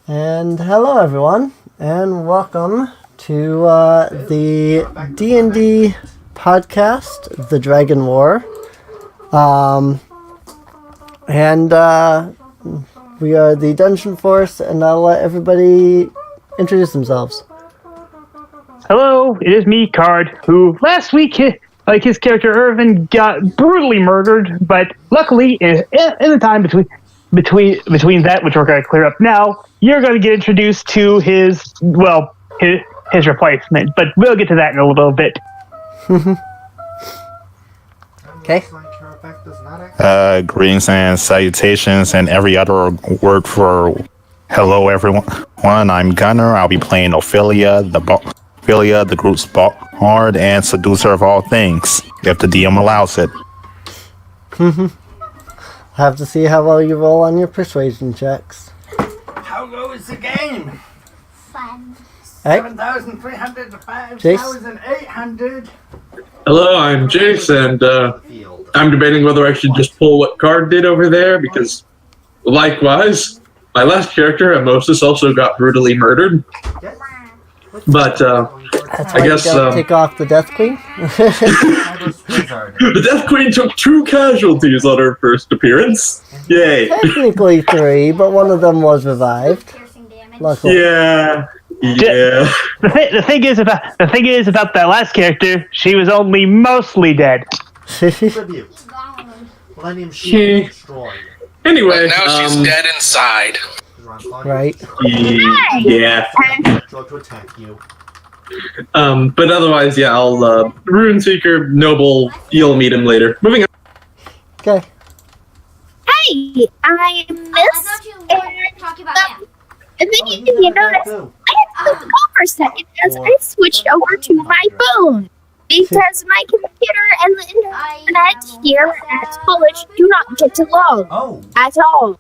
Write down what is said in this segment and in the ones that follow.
And hello everyone, and welcome to the D&D Podcast, The Dragon War. We are the Dungeon Force, and I'll let everybody introduce themselves. Hello, it is me, Card, who last week, his character Irvin got brutally murdered, but luckily, in the time between that, which we're going to clear up now, you're going to get introduced to his replacement, but we'll get to that in a little bit. Okay. Greetings and salutations and every other word for hello everyone. I'm Gunner. I'll be playing Ophelia, the group's bard and seducer of all things, if the DM allows it. Have to see how well you roll on your persuasion checks. How low is the game? Fun. 7,300 to 5,800. Hello, I'm Jace, and I'm debating whether I should just pull what Card did over there, because likewise, my last character, Amosis, also got brutally murdered. But That's why I guess you gotta take off the Death Queen. the Death Queen took 2 casualties on her first appearance. Yay! Technically 3, but one of them was revived. Luckily. Yeah. The thing is about that last character, she was only mostly dead. Tribute. Millennium Shield destroyed. Anyway, But now she's dead inside. Right. Yeah. Draw to attack you. But otherwise, yeah, I'll Rune Seeker, Noble. You'll meet him later. Moving on. Okay. Hey, I'm Miss. And then you notice I had to go for a second as I switched over to my phone. Because my computer and the internet here at college do not get along at all.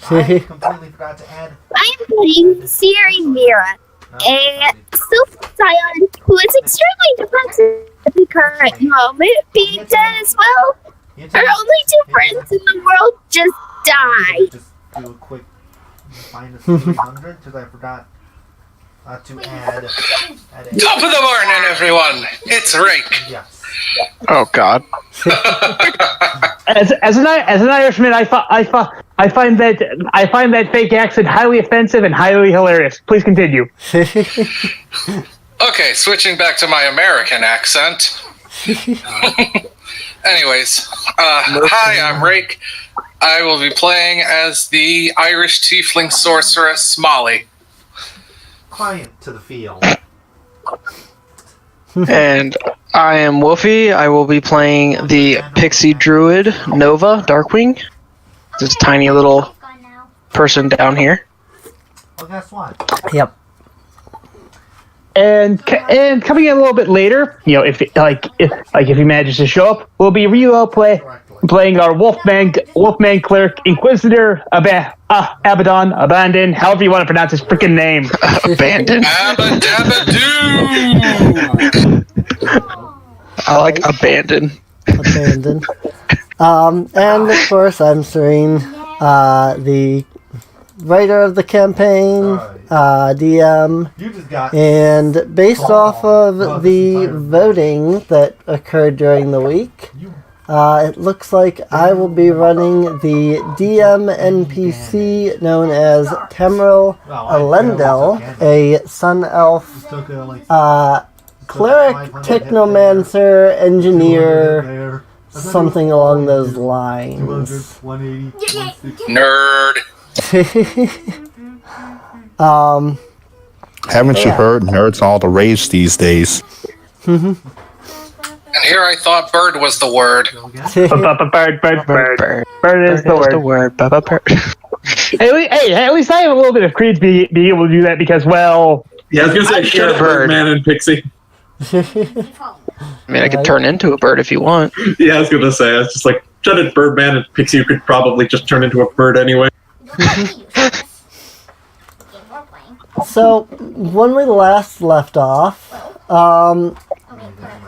I completely forgot to add. I am playing Siri Mira, a Silph Scion who is extremely depressed at the current moment, being dead as well. Her only 2 friends in the world just died. Just do a quick minus 300 because I forgot to add a... Top of the morning, everyone. It's Rake. Yes. Oh God. As an Irishman, I find that fake accent highly offensive and highly hilarious. Please continue. Okay, switching back to my American accent. Anyways, hi, I'm Rake. I will be playing as the Irish tiefling sorceress Molly. Client to the field. And I am Wolfie. I will be playing the pixie druid Nova Darkwing. This tiny little person down here. Well, guess what? Yep. And coming in a little bit later, if he manages to show up, we'll be playing our Wolfman cleric Inquisitor Abaddon, however you want to pronounce his freaking name. Abandon. Abba-dabba-doo! I like abandon. Abandoned. And of course, I'm Serene, the writer of the campaign, DM, You just got... and based off of the voting that occurred during the week, it looks like I will be running the DM NPC known as Temeril Elendil, a Sun Elf cleric, technomancer, engineer, something along those lines. 180, Nerd. Haven't you heard? Nerds all the rage these days. And here I thought bird was the word. Bird is the word. Hey, at least I have a little bit of credence being able to do that because, well... Yeah, I was gonna say, shut up, Birdman and Pixie. I mean, I could turn into a bird if you want. Yeah, I was gonna say, I was just like, shut it, Birdman and Pixie. You could probably just turn into a bird anyway. So, when we last left off,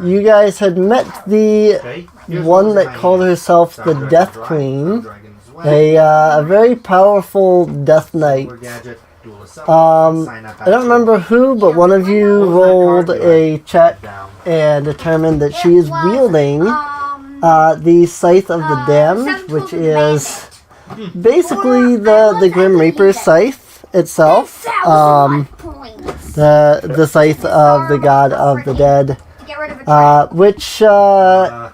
you guys had met the one that called herself the Death Queen, a very powerful Death Knight. I don't remember who, but one of you rolled a check and determined that she is wielding the Scythe of the Damned, which is basically the Grim Reaper's scythe itself. The Scythe of the God of the Dead, which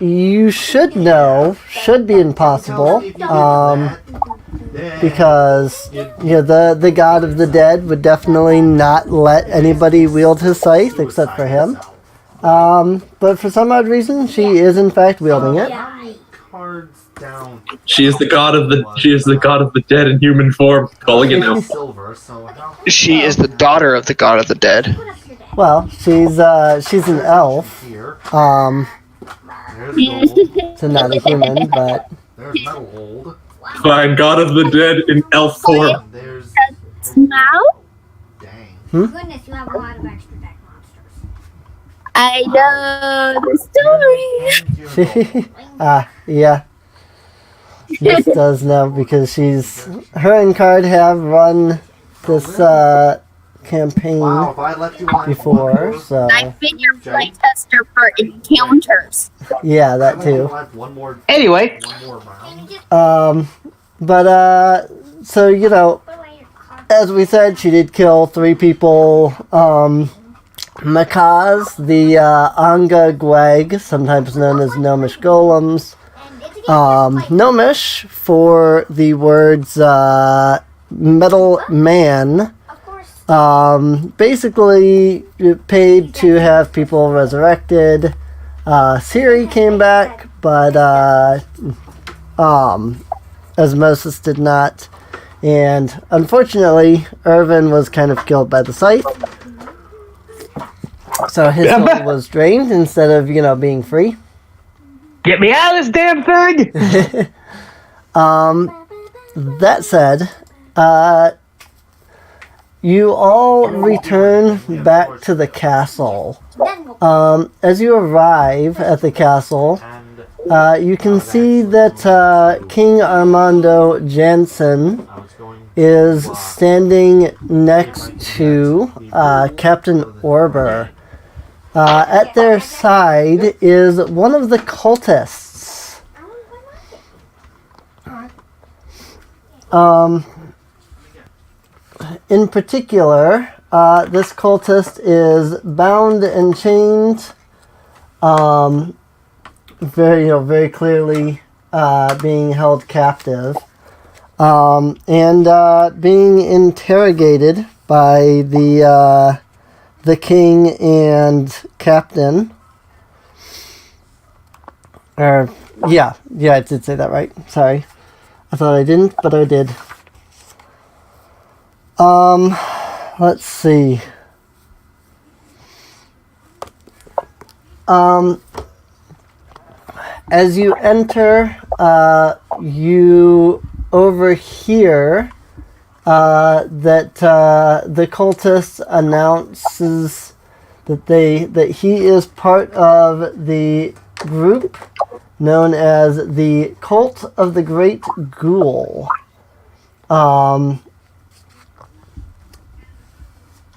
you should know should be impossible. Because the God of the Dead would definitely not let anybody wield his scythe except for him. But for some odd reason, she is in fact wielding it. She is the god of the dead in human form. Calling it now. She is the daughter of the god of the dead. Well, she's an elf. So not a human, but Fine, god of the dead in elf form. Now? Goodness, you have a lot of extra deck monsters. I know the story. Yeah. This does know because her and Card have run this campaign before, so I've been your playtester for encounters. yeah, that too. Anyway, but so as we said, she did kill 3 people. Macaws, the Anga Gweg, sometimes known as Gnomish Golems. Gnomish for the words metal man. Basically paid to have people resurrected. Siri came back, but Osmosis did not. And unfortunately, Irvin was kind of killed by the scythe. So his soul was drained instead of, being free. get me out of this damn thing! That said, you all return back to the castle. As you arrive at the castle, you can see that King Armando Jansen is standing next to Captain Orber. At their side is one of the cultists. In particular, this cultist is bound and chained, very clearly being held captive, and being interrogated by the king and captain. I did say that right. Sorry. I thought I didn't, but I did. Let's see. As you enter, you overhear that the cultist announces that he is part of the group known as the Cult of the Great Ghoul.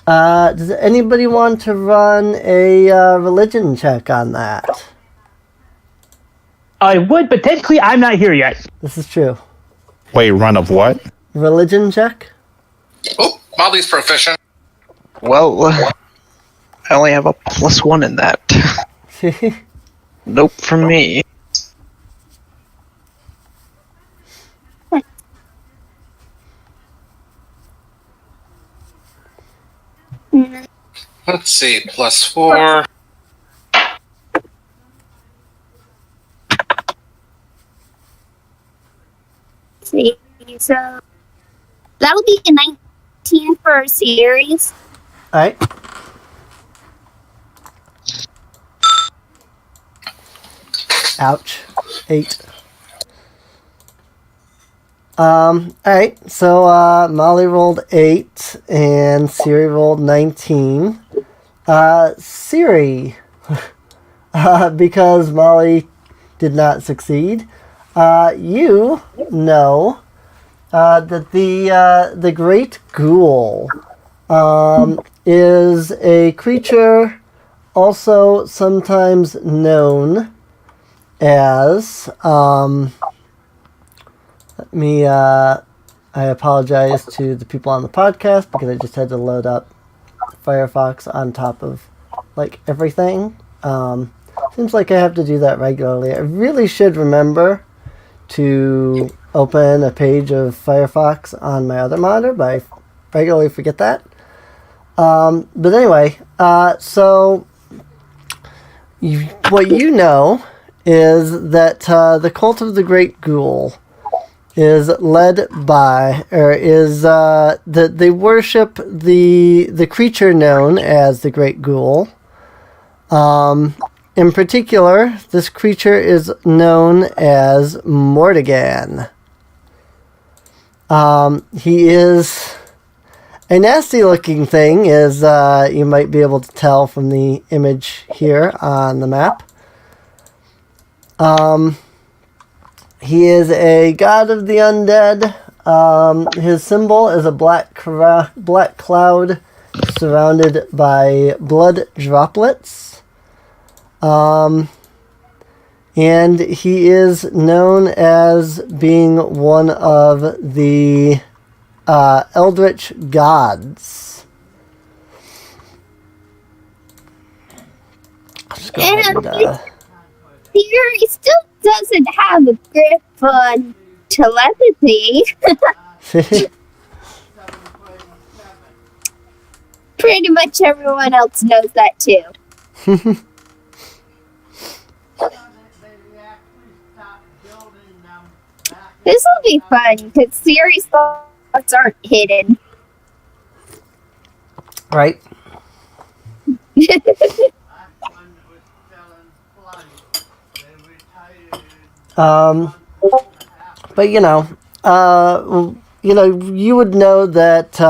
Does anybody want to run a religion check on that? I would, but technically I'm not here yet. This is true. Wait, run of what? Religion check? Oh, Molly's proficient. Well, I only have a +1 in that. Nope, from me. Let's see, +4. See, so that'll be a 19 for our series. Alright. Ouch. 8. Alright, so Molly rolled 8 and Siri rolled 19. Siri, because Molly did not succeed, you know that the Great Ghoul is a creature also sometimes known as, I apologize to the people on the podcast because I just had to load up Firefox on top of, everything. Seems like I have to do that regularly. I really should remember to open a page of Firefox on my other monitor, but I regularly forget that. But anyway, so what you know is that the Cult of the Great Ghoul is led by, or is that they worship the creature known as the Great Ghoul. In particular, this creature is known as Mortigan. He is a nasty-looking thing, as you might be able to tell from the image here on the map. He is a god of the undead. His symbol is a black cloud surrounded by blood droplets. And he is known as being one of the eldritch gods. Let's go ahead and, Theory still doesn't have a grip on telepathy. Pretty much everyone else knows that too. This will be fun because Siri's thoughts aren't hidden. Right. But you would know that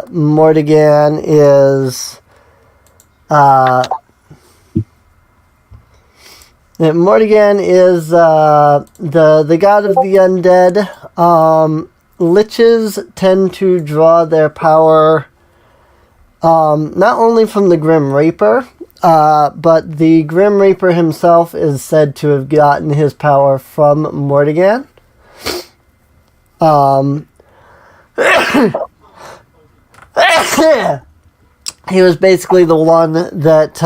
Mortigan is the god of the undead. Liches tend to draw their power not only from the Grim Reaper, but the Grim Reaper himself is said to have gotten his power from Mortigan. He was basically the one that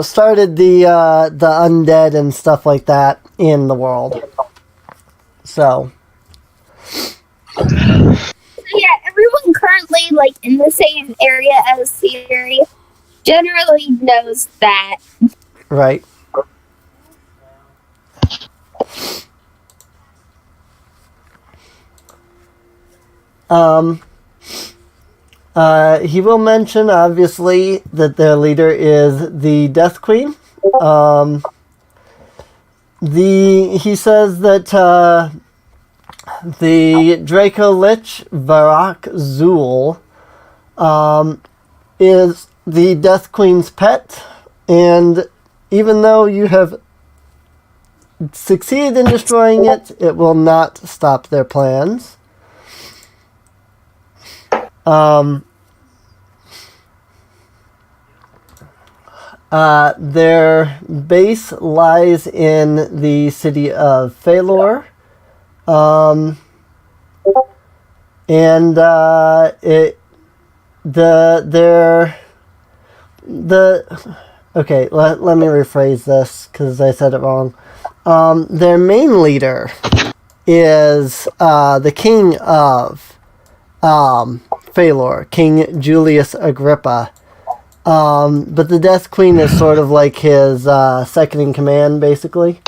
started the undead and stuff like that in the world. So yeah, everyone currently in the same area as Siri generally knows that. Right. He will mention, obviously, that their leader is the Death Queen. He says that the Draco Lich, Varak Zul, is the Death Queen's pet, and even though you have succeeded in destroying it, it will not stop their plans. Their base lies in the city of Phalor. Let me rephrase this because I said it wrong. Their main leader is the king of Phalor, King Julius Agrippa. But the Death Queen is sort of like his second in command, basically.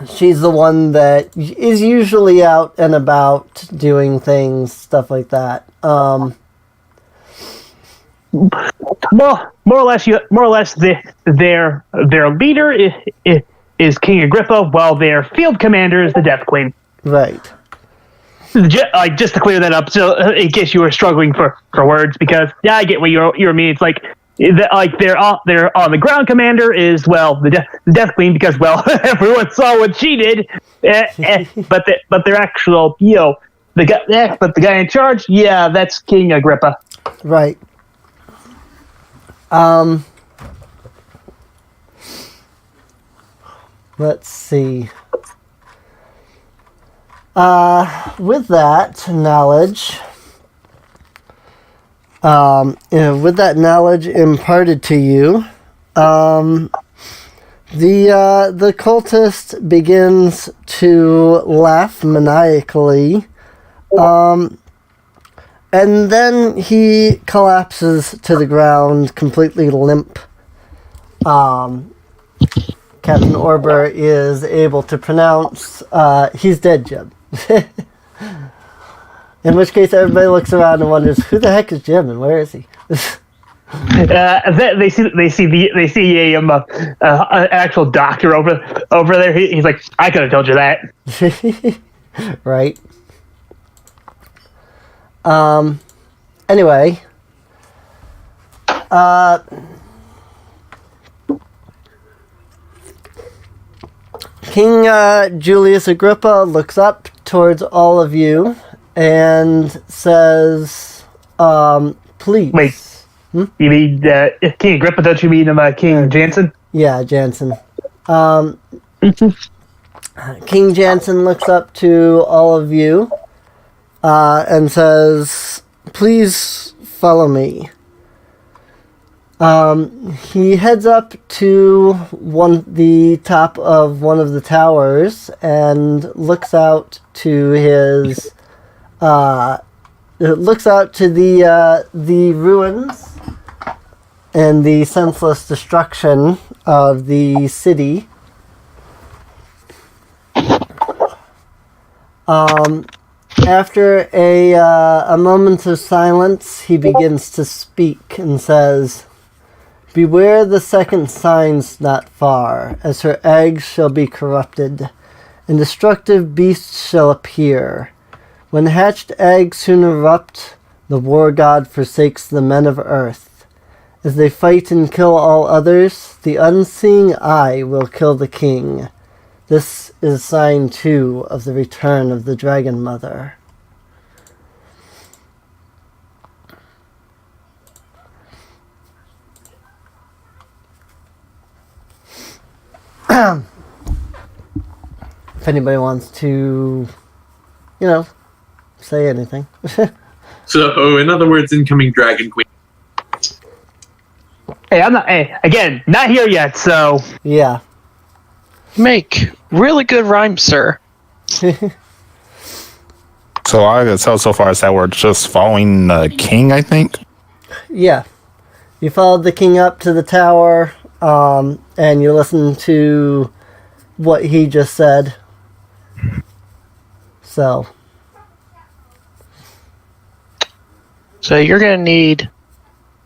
She's the one that is usually out and about doing things, stuff like that. More or less, their leader is King Agrippa, while their field commander is the Death Queen. Right. Just to clear that up, so in case you were struggling for words, because I get what you mean. It's like They're on the ground commander is the Death Queen because everyone saw what she did, but their actual the guy in charge, that's King Agrippa. Right. Let's see. With that knowledge, with that knowledge imparted to you, the cultist begins to laugh maniacally, and then he collapses to the ground, completely limp. Captain Orber is able to pronounce, he's dead, Jim. In which case, everybody looks around and wonders, who the heck is Jim and where is he? They see an actual doctor over there. He's like, I could have told you that. Right. Anyway. King Julius Agrippa looks up towards all of you and says, please. Wait. You mean King Agrippa? Don't you mean King Jansen? Yeah, Jansen. King Jansen looks up to all of you and says, please follow me. He heads up to the top of one of the towers and looks out to his the ruins and the senseless destruction of the city. After a moment of silence, he begins to speak and says, beware the second signs not far, as her eggs shall be corrupted, and destructive beasts shall appear. When hatched eggs soon erupt, the war god forsakes the men of earth. As they fight and kill all others, the unseeing eye will kill the king. This is sign 2 of the return of the Dragon Mother. If anybody wants to, say anything. So, in other words, incoming Dragon Queen. Hey, again, not here yet, so... Yeah. Make really good rhymes, sir. So I can tell so far is that we're just following the king, I think? Yeah. You followed the king up to the tower, and you listened to what he just said. So you're going to need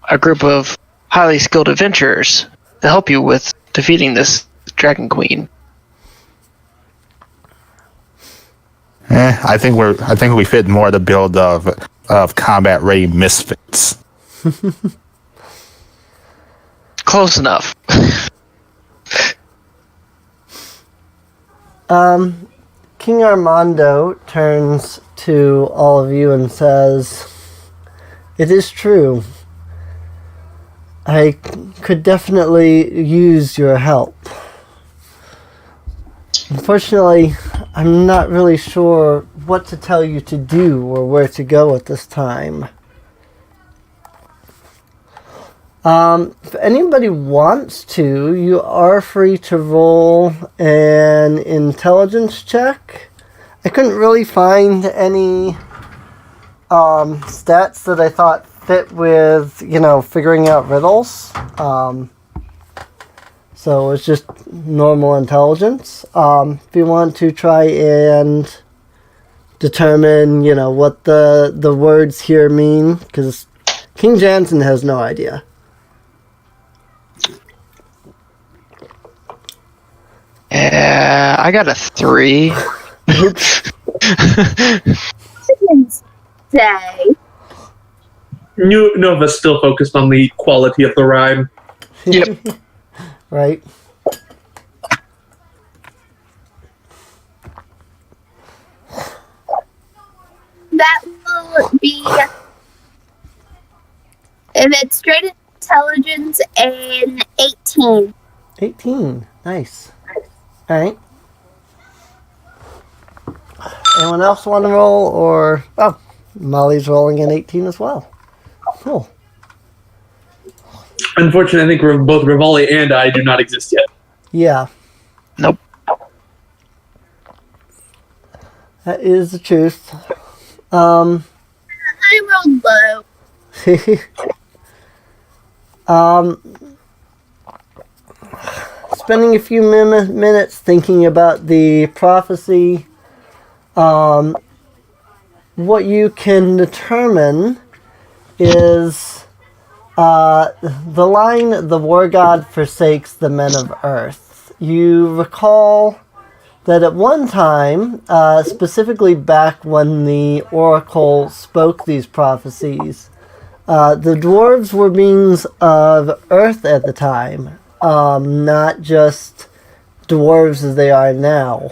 a group of highly skilled adventurers to help you with defeating this Dragon Queen. I think we fit more the build of combat ready misfits. Close enough. King Armando turns to all of you and says, it is true. I could definitely use your help. Unfortunately, I'm not really sure what to tell you to do or where to go at this time. If anybody wants to, you are free to roll an intelligence check. I couldn't really find any stats that I thought fit with, figuring out riddles. So it's just normal intelligence. If you want to try and determine, what the words here mean, because King Jansen has no idea. I got a 3. Say. Nova's still focused on the quality of the rhyme. Yep. Right. That will be, if it's straight intelligence, an 18. 18. Nice. Alright. Anyone else want to roll? Or, oh, Molly's rolling an 18 as well. Cool. Unfortunately, I think both Rivali and I do not exist yet. Yeah. Nope. That is the truth. I rolled low. Spending a few minutes thinking about the prophecy, what you can determine is the line, "The war god forsakes the men of earth." You recall that at one time, specifically back when the oracle spoke these prophecies, the dwarves were beings of earth at the time, not just dwarves as they are now.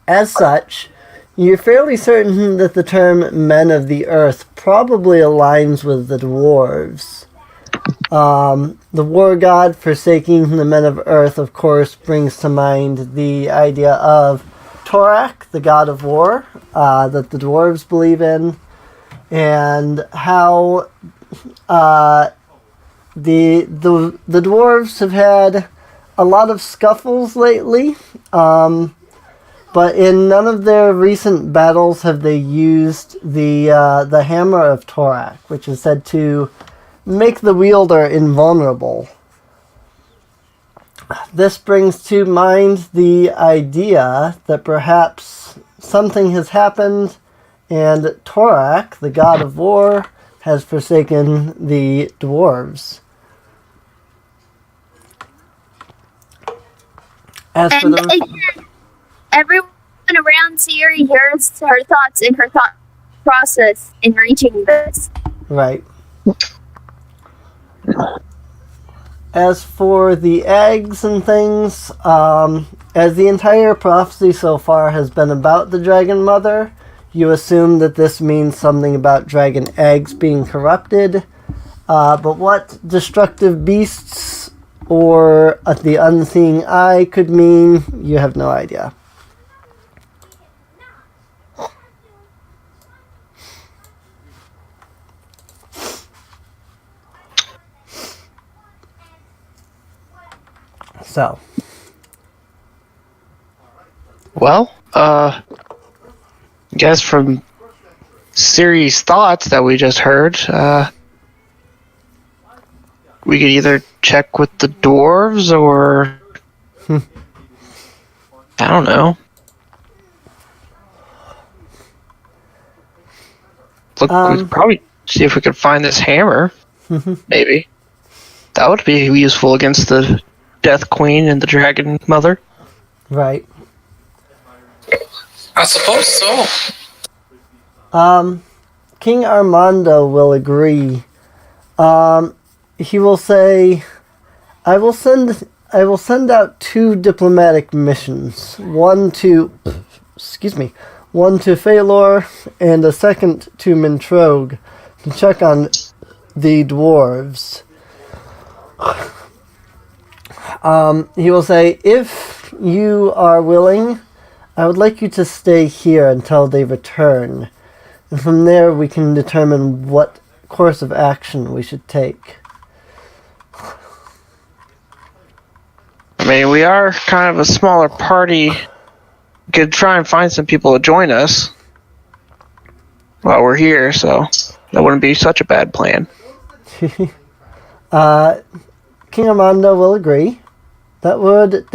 As such, you're fairly certain that the term men of the earth probably aligns with the dwarves. The war god forsaking the men of earth, of course, brings to mind the idea of Torak, the god of war, that the dwarves believe in, and how the dwarves have had a lot of scuffles lately, but in none of their recent battles have they used the hammer of Torak, which is said to make the wielder invulnerable. This brings to mind the idea that perhaps something has happened and Torak, the god of war, has forsaken the dwarves. As for And the... again, everyone around Siri hears her thoughts and her thought process in reaching this. Right. As for the eggs and things, as the entire prophecy so far has been about the Dragon Mother, you assume that this means something about dragon eggs being corrupted. But what destructive beasts or the unseeing eye could mean, you have no idea. So. Well, guess from Siri's thoughts that we just heard, we could either check with the dwarves or I don't know. Look, we could probably see if we could find this hammer. Maybe that would be useful against the Death Queen and the Dragon Mother. Right. I suppose so. King Armando will agree. He will say, I will send out 2 diplomatic missions. One to Phalor and a second to Mintrogue to check on the dwarves. He will say, if you are willing, I would like you to stay here until they return. And from there we can determine what course of action we should take. I mean, we are kind of a smaller party. We could try and find some people to join us while we're here, so that wouldn't be such a bad plan. King Armando will agree. That would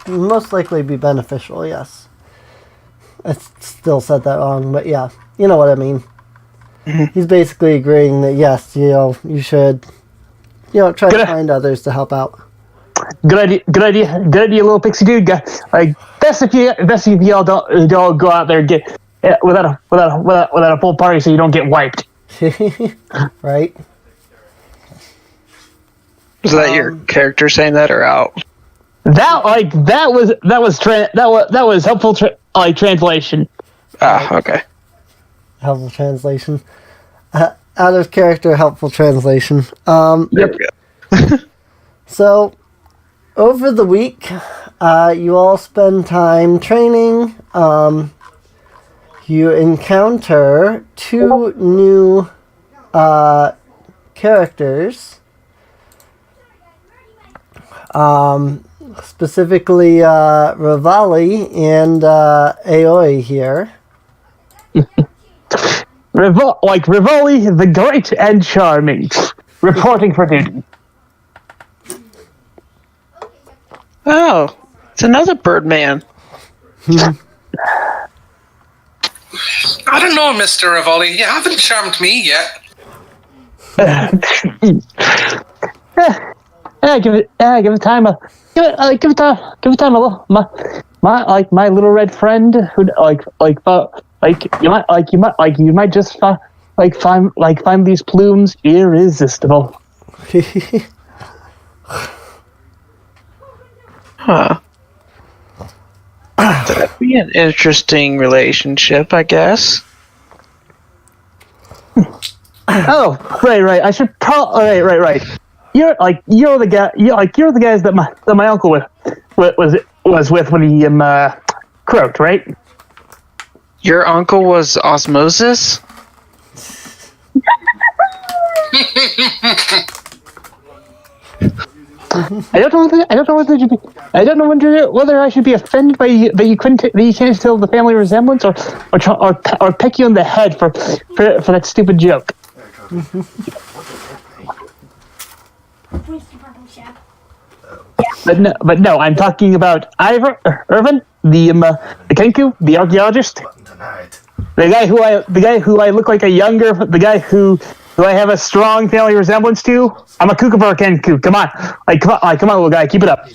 most likely be beneficial, yes. I still said that wrong, but yeah, you know what I mean. He's basically agreeing that yes, you should, try to find others to help out. Good idea, little pixie dude. That best if you all don't go out there and get without a full party, so you don't get wiped. Right. Was that your character saying that or out? That was helpful translation. Ah, okay. Helpful translation. Out of character, helpful translation. There we go. So, over the week, you all spend time training. You encounter 2 new characters. Specifically, Rivali and Aoi here. Rivoli, the great and charming, reporting for duty. Oh, it's another Birdman. I don't know, Mr. Rivoli. You haven't charmed me yet. Give it time. Give it time. My little red friend who you might just find these plumes irresistible. Huh. That'd be an interesting relationship, I guess. Oh, right. I should probably right. You're the guys that my uncle was with when he croaked, right? Your uncle was Osmosis? I don't know whether I should be offended by that you can't tell the family resemblance, or peck you on the head for that stupid joke. But no, I'm talking about Irvin, the Kenku, the archaeologist, the guy who I look like the guy who I have a strong family resemblance to. I'm a kookaburra Kenku. Come on, come on, little guy, keep it up.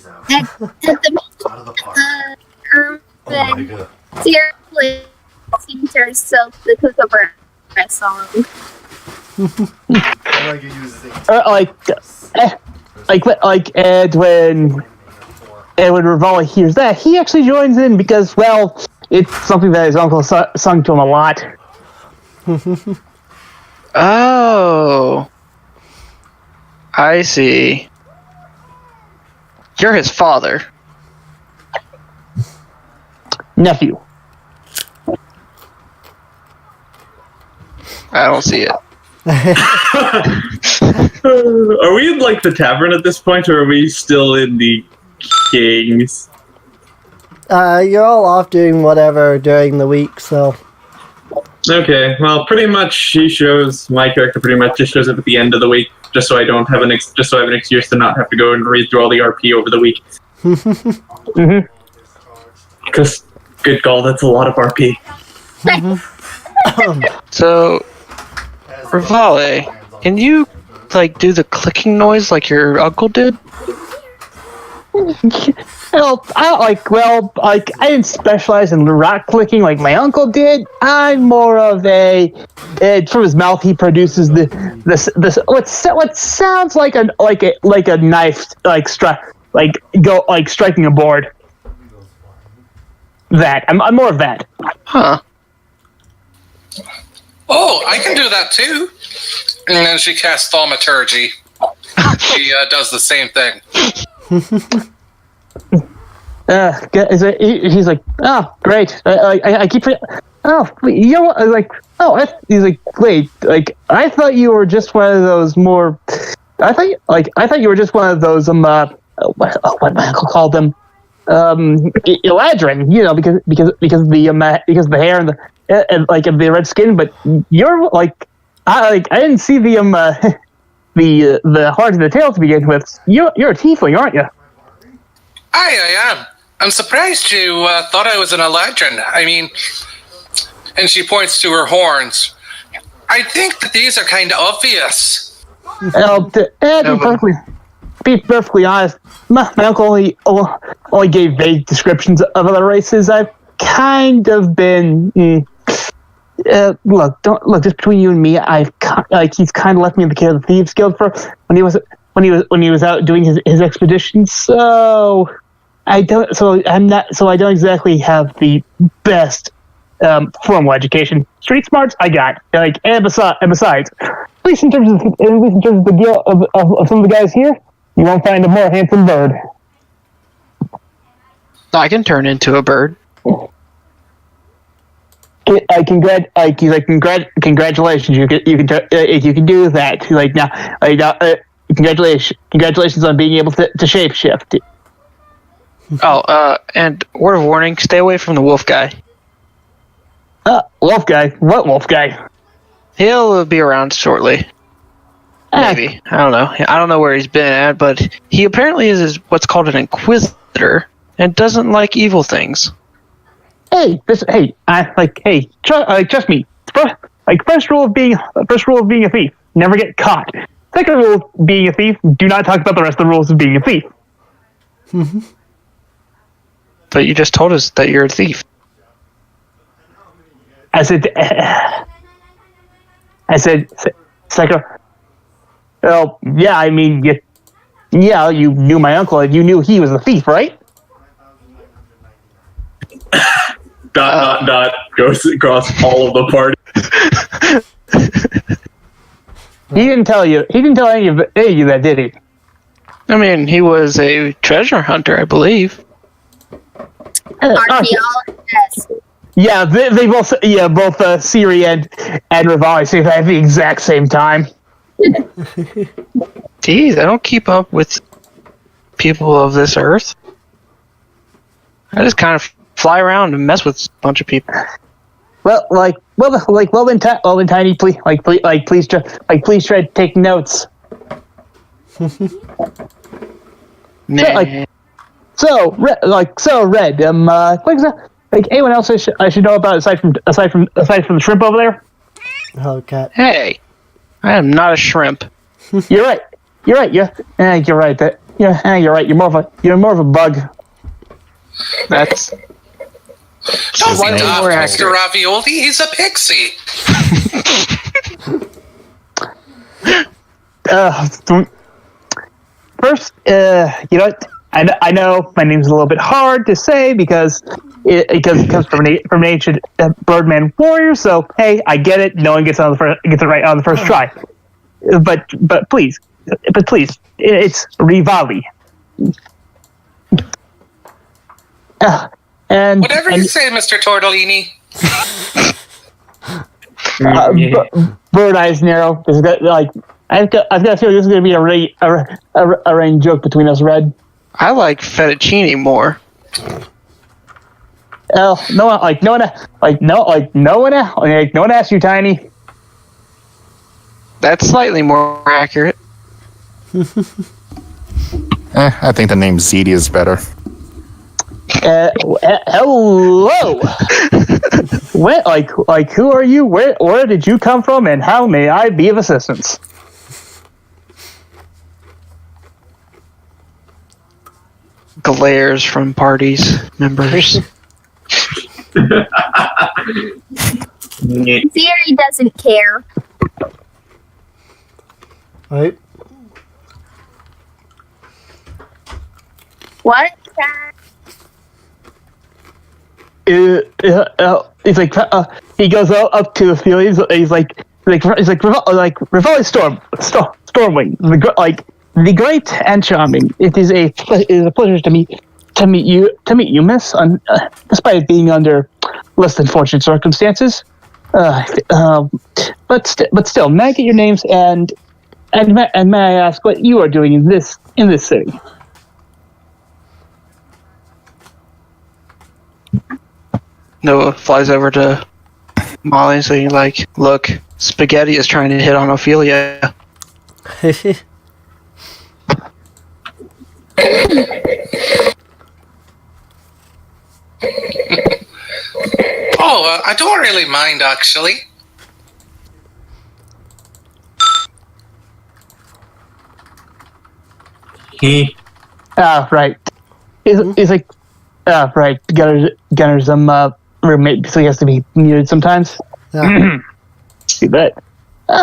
Seriously, Singers Silk, the kookaburra song. And when Ravala hears that, he actually joins in because, well, it's something that his uncle sung to him a lot. Oh, I see. You're his father. Nephew. I don't see it. Are we in the tavern at this point, or are we still in the King's? You're all off doing whatever during the week, so. Okay, well, pretty much my character pretty much just shows up at the end of the week, just so I don't have just so I have an excuse to not have to go and read through all the RP over the week. Because, good God, that's a lot of RP. So, Rivale, can you do the clicking noise like your uncle did? I didn't specialize in rock clicking like my uncle did. I'm more of from his mouth he produces what sounds like a knife striking a board. That I'm more of that. Huh. Oh, I can do that too. And then she casts thaumaturgy. She does the same thing. He's like, oh, great. I keep. Oh, you know what? He's like, wait. I thought you were just one of those more. I thought you were just one of those what my uncle called them, Eladrin. You know, because the hair and the red skin. But you're I didn't see the heart and the tail to begin with. You're a tiefling, aren't you? I am. I'm surprised you thought I was an Eladrin. I mean, and she points to her horns. I think that these are kind of obvious. To be perfectly honest, my uncle only gave vague descriptions of other races, I've kind of been. Look, just between you and me, he's kind of left me in the care of the Thieves Guild for when he was out doing his expedition. So I don't exactly have the best formal education. Street smarts, I got. And besides, at least in terms of the deal of some of the guys here, you won't find a more handsome bird. I can turn into a bird. Congratulations! You can do that. Congratulations on being able to shapeshift. Oh, and word of warning: stay away from the wolf guy. Wolf guy? What wolf guy? He'll be around shortly. Maybe. I don't know. I don't know where he's been at, but he apparently is what's called an inquisitor and doesn't like evil things. Trust me. First rule of being a thief: never get caught. Second rule of being a thief: do not talk about the rest of the rules of being a thief. But you just told us that you're a thief. I said, second. Well, yeah. I mean, you knew my uncle, and you knew he was a thief, right? Dot goes across all of the party. He didn't tell any of you that, did he? I mean, he was a treasure hunter, I believe. Archaeologist. Yeah, they both Siri and Rivali say that at the exact same time. Geez, I don't keep up with people of this earth. I just kind of fly around and mess with a bunch of people. Well, then, Tiny, please try to take notes. Nah. Red. Anyone else I should know about aside from the shrimp over there? Oh, cat. Hey, I am not a shrimp. You're right. You're right. You're right. You're right. You're more of a bug. That's Don't be slightly daft, more Mr. accurate. Ravioli. He's a pixie. First, I know my name's a little bit hard to say because it comes from an ancient Birdman warrior. So hey, I get it. No one gets it right on the first try. But please, it's Rivali. Whatever you say, Mr. Tortellini. Bird Eyes Narrow. I've got a feeling this is going to be a running joke between us, Red. I like fettuccine more. Oh, no one asked you, Tiny. That's slightly more accurate. I think the name Zedi is better. Hello. Who are you? Where did you come from? And how may I be of assistance? Glares from parties members. Siri doesn't care. Right? What? He's like he goes up to the field. He's like Rivali Stormwing, the great and charming. It is a pleasure to meet you, Miss. Despite being under less than fortunate circumstances, but still, may I get your names and may I ask what you are doing in this city? Noah flies over to Molly and saying, look, Spaghetti is trying to hit on Ophelia. I don't really mind, actually. Right. he's like, right, Gunner's roommate, so he has to be muted sometimes. Yeah. See that?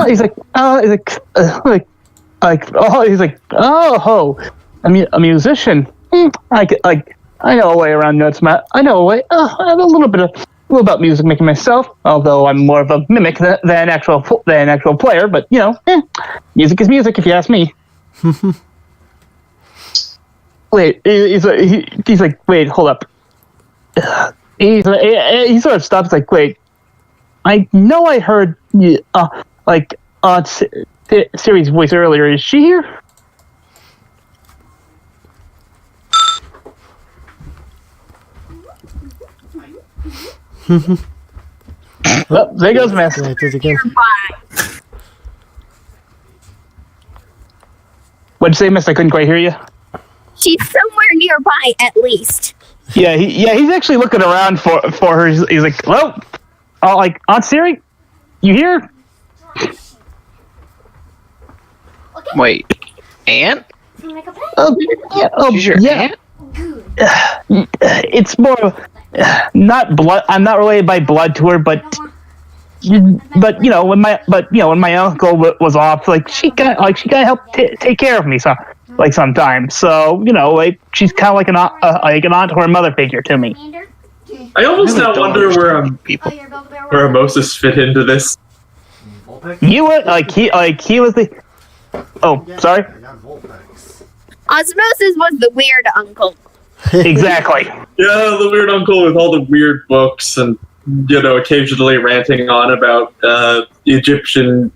He's like, a musician. I know a way around notes, Matt. I know a way. I have a little about music making myself, although I'm more of a mimic than actual player. But music is music, if you ask me. Wait, he's like, wait, hold up. He sort of stops, like, wait. I know I heard Siri's voice earlier. Is she here? Well, there goes Mess. Yeah, I did again. What'd you say, Miss? I couldn't quite hear you. She's somewhere nearby, at least. Yeah, he's actually looking around for her. He's like, hello? Aunt Siri? You here? Wait, Aunt? She's your aunt? It's more not blood. I'm not related by blood to her, but when my uncle was off, she got help take care of me sometimes. So she's kind of like an aunt or a mother figure to me. I almost now wonder where Moses fit into this. You were he was the. Oh, sorry. Osmosis was the weird uncle. Exactly. Yeah, the weird uncle with all the weird books and occasionally ranting on about Egyptian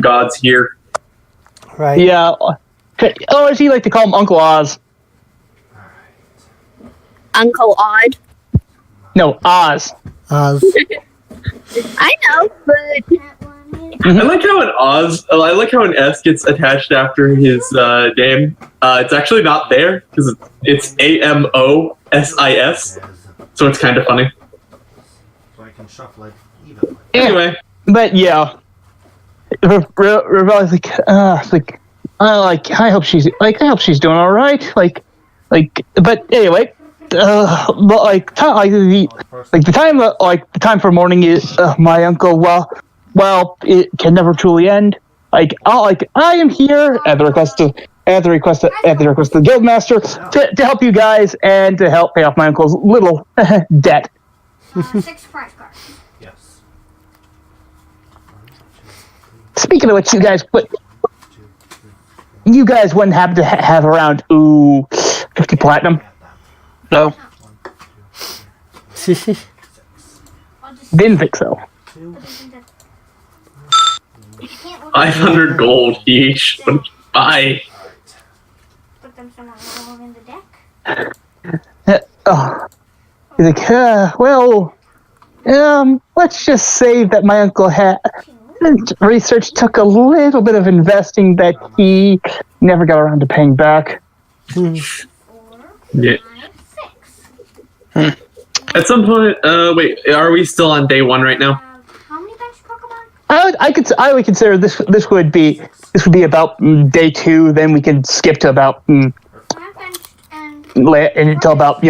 gods here. Right. Yeah. Or as he like to call him, Uncle Oz. Uncle Odd. No, Oz. Oz. I know, but I like how an S gets attached after his name. It's actually not there because it's AMOSIS, so it's kind of funny. So I can shuffle it evenly. Anyway, but yeah, Rebel's I hope she's doing all right. But anyway. The time for mourning is my uncle. Well, it can never truly end. I am here at the request of the guildmaster to help you guys and to help pay off my uncle's little debt. 6 prize cards. Yes. Speaking of which, you guys wouldn't happen to have around 50 platinum? No. Didn't think so. 500 gold each. Bye. Put them somewhere along in the deck. He's like, let's just say that my uncle had research took a little bit of investing that he never got around to paying back. Yeah. At some point, wait, are we still on day 1 right now? How many bench Pokemon? I would consider this would be about day 2. Then we can skip to about until about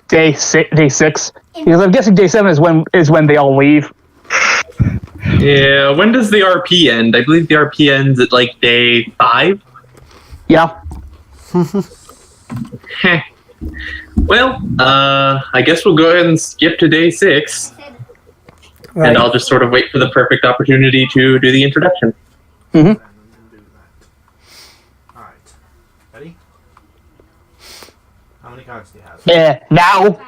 day 6. Because I'm guessing day 7 is when they all leave. Yeah. When does the RP end? I believe the RP ends at day 5. Yeah. Well, I guess we'll go ahead and skip to day 6. Right. And I'll just sort of wait for the perfect opportunity to do the introduction. Mm-hmm. Alright. Ready? How many cards do you have? Yeah, now.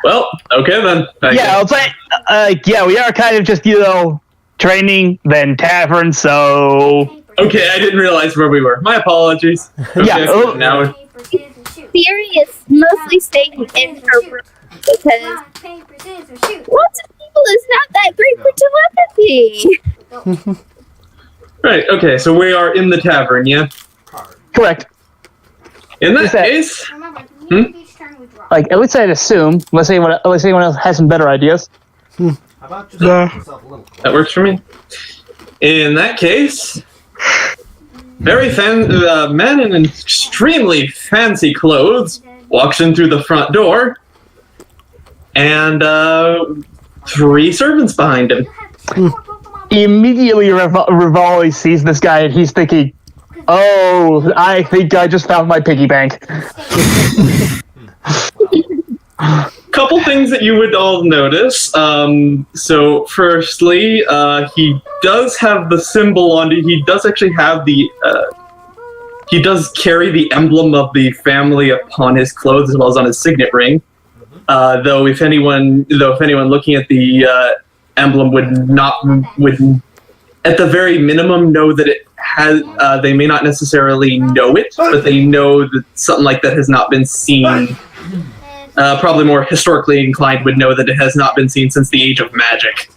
Well, okay then. I'll say, we are kind of just, training, then tavern, so... Okay, I didn't realize where we were. My apologies. Okay, yeah. Now... Theory is mostly staying in her room because lots of people is not that great for telepathy. Right, okay, so we are in the tavern, yeah? Correct. In that case... at least I'd assume, unless anyone else has some better ideas. How about just yourself a little closer? That works for me. In that case... man in extremely fancy clothes walks in through the front door, and 3 servants behind him. Immediately, Rivali sees this guy, and he's thinking, "Oh, I think I just found my piggy bank." Couple things that you would all notice. So, firstly, he does have the symbol on it. He does actually have the. He does carry the emblem of the family upon his clothes as well as on his signet ring. Though if anyone looking at the emblem would at the very minimum know that it has. They may not necessarily know it, but they know that something like that has not been seen. Probably more historically inclined would know that it has not been seen since the age of magic.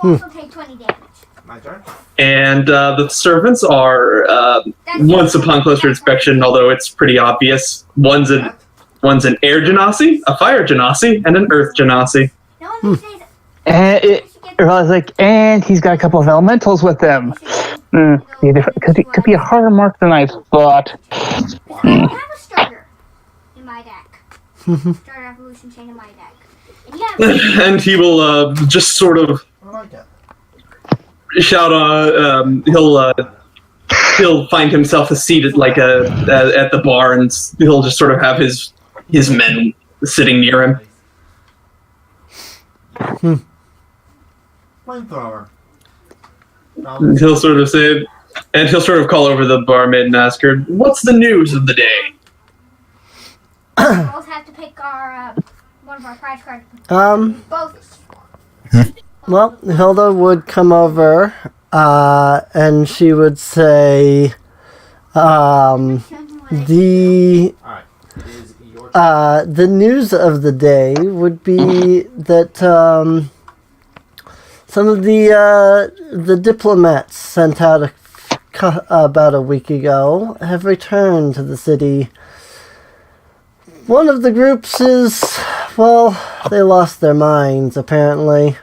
My turn. And the servants are, once upon closer inspection, although it's pretty obvious, one's an air genasi, a fire genasi, and an earth genasi. And I was like, and he's got a couple of elementals with him. Could be a harder mark than I thought. I have a starter in my deck. Starter evolution chain in my deck. And he will just sort of shout on. He'll find himself a seat at at the bar, and he'll just sort of have his men sitting near him. Flamethrower. He'll sort of say, and he'll sort of call over the barmaid and ask her, "What's the news of the day?" We both have to pick our one of our prize cards. Both. Well, Hilda would come over, and she would say, the news of the day would be that some of the diplomats sent out about a week ago have returned to the city. One of the groups is, well, they lost their minds, apparently.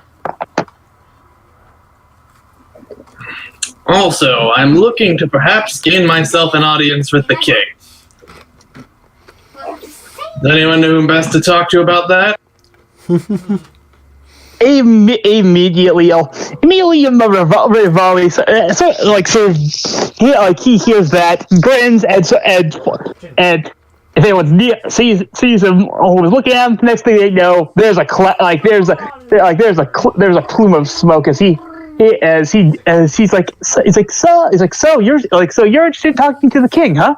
Also, I'm looking to perhaps gain myself an audience with the king. Does anyone know whom best to talk to about that? Immediately, Rivali, he hears that, grins, and if anyone sees him or was looking at him, next thing they know, there's a plume of smoke as he's like, so you're interested in talking to the king, huh?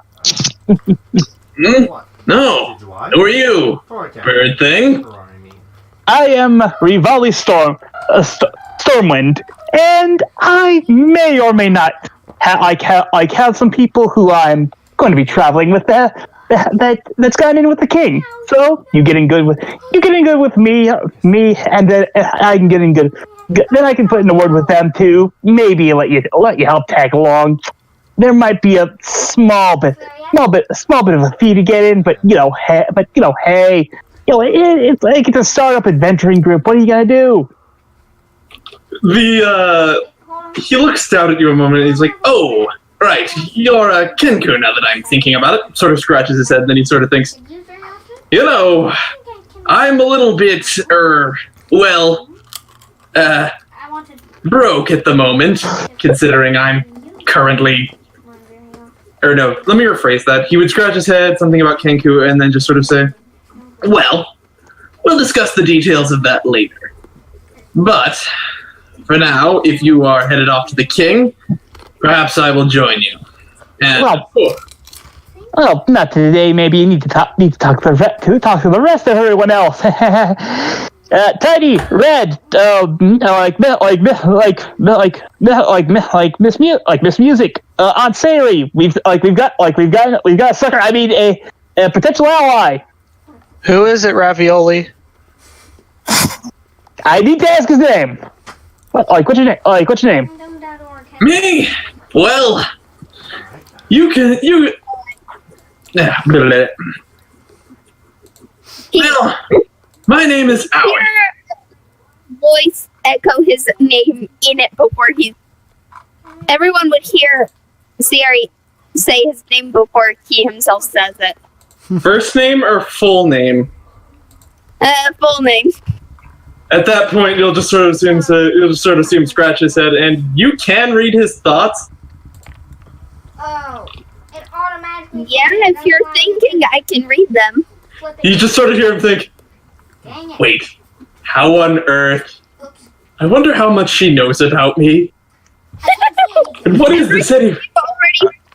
No. Who are you, bird thing? I am Rivali Stormwind, and I may or may not have some people who I'm going to be traveling with that's gotten in with the king. So you getting good with me, and then I can get in good. Then I can put in a word with them too. Maybe let you help tag along. There might be a small bit of a fee to get in, but hey, it's like it's a startup adventuring group. What are you gonna do? He looks down at you a moment and he's like, "Oh, right, you're a Kenku now that I'm thinking about it." Sort of scratches his head, then he sort of thinks, I'm a little bit, broke at the moment, considering I'm currently... Or no, let me rephrase that. He would scratch his head, something about Kenku, and then just sort of say, "Well, we'll discuss the details of that later. But, for now, if you are headed off to the king, perhaps I will join you." And well, not today. Maybe you need to talk to the rest of everyone else. Tiny Red, Miss Music, Aunt Sari. We've got a sucker. I mean, a potential ally. Who is it, Ravioli? I need to ask his name. What's your name? What's your name? me? Well, Well, my name is Howard. Voice echo his name in it before he. Everyone would hear Siri. say his name before he himself says it. First name or full name? Full name. At that point, you'll just sort of see him scratch his head, and you can read his thoughts. Oh, it automatically. Yeah, if you're thinking, I can read them. You just sort of hear him think, Dang it. wait, how on earth? Oops. I wonder how much she knows about me. And what is this anyway?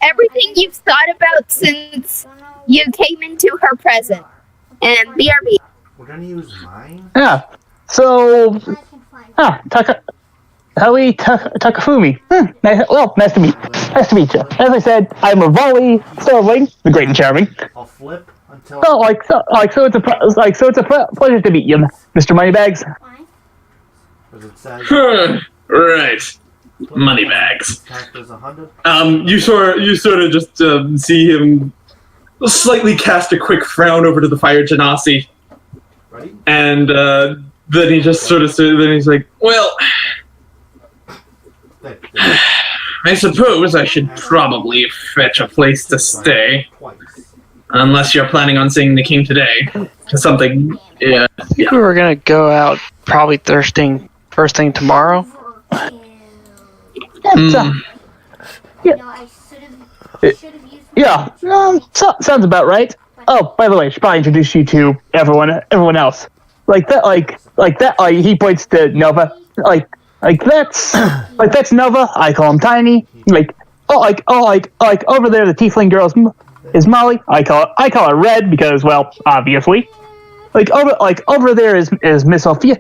Everything you've thought about since you came into her present. And BRB. We're gonna use mine? Yeah. So, I can find it. Takafumi. Nice to meet you. Nice to meet you. As I said, I'm Rivali Sterling, the Great and Charming. I'll flip until... So it's a pleasure to meet you, Mr. Moneybags. Fine. As it says, Right. Moneybags. attack does 100. You sort of just see him slightly cast a quick frown over to the fire genasi, Ready? and then he just sort of then he's like, well, There. I suppose I should probably fetch a place to stay, Twice. unless you're planning on seeing the king today. Something, yeah. I think we were gonna go out probably first thing tomorrow. No, I should have used Yeah, sounds about right. Oh, by the way, I should probably introduce you to everyone else. Like that. He points to Nova. That's Nova. I call him Tiny. Like over there, the Tiefling girl is Molly. I call her Red because, well, obviously. Over there is Miss Ophelia.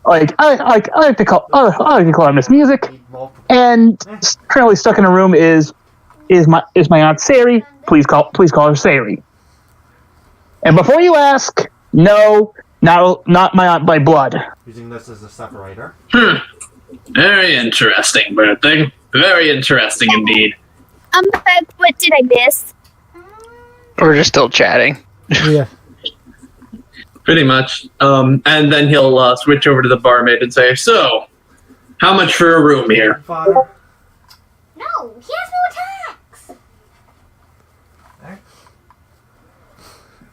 Alright. I like to call her Miss Music. And currently stuck in a room is my aunt Sari. Please call her Sari. And before you ask, no, not my aunt by blood. Using this as a separator. Very interesting, bird thing. Very interesting indeed. What did I miss? We're just still chatting. Yeah. Pretty much. And then he'll switch over to the barmaid and say, so, how much for a room here? Fodder. No, he has no attacks. There.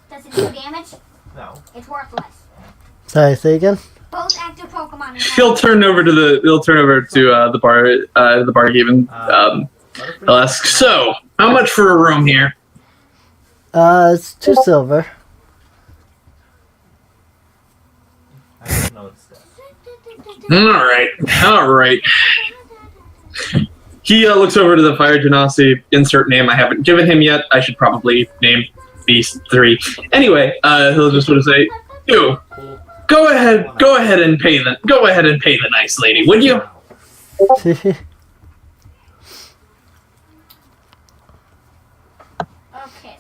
Does it do damage? No. It's worthless. Sorry, say again? Both active Pokemon. He'll turn over to the barkeep. He'll ask, so, how much for a room here? It's 2 silver. I just noticed that. All right. He looks over to the fire genasi. Insert name I haven't given him yet. I should probably name these 3. Anyway, he'll just sort of say, "You, go ahead and pay the nice lady, would you?" Okay,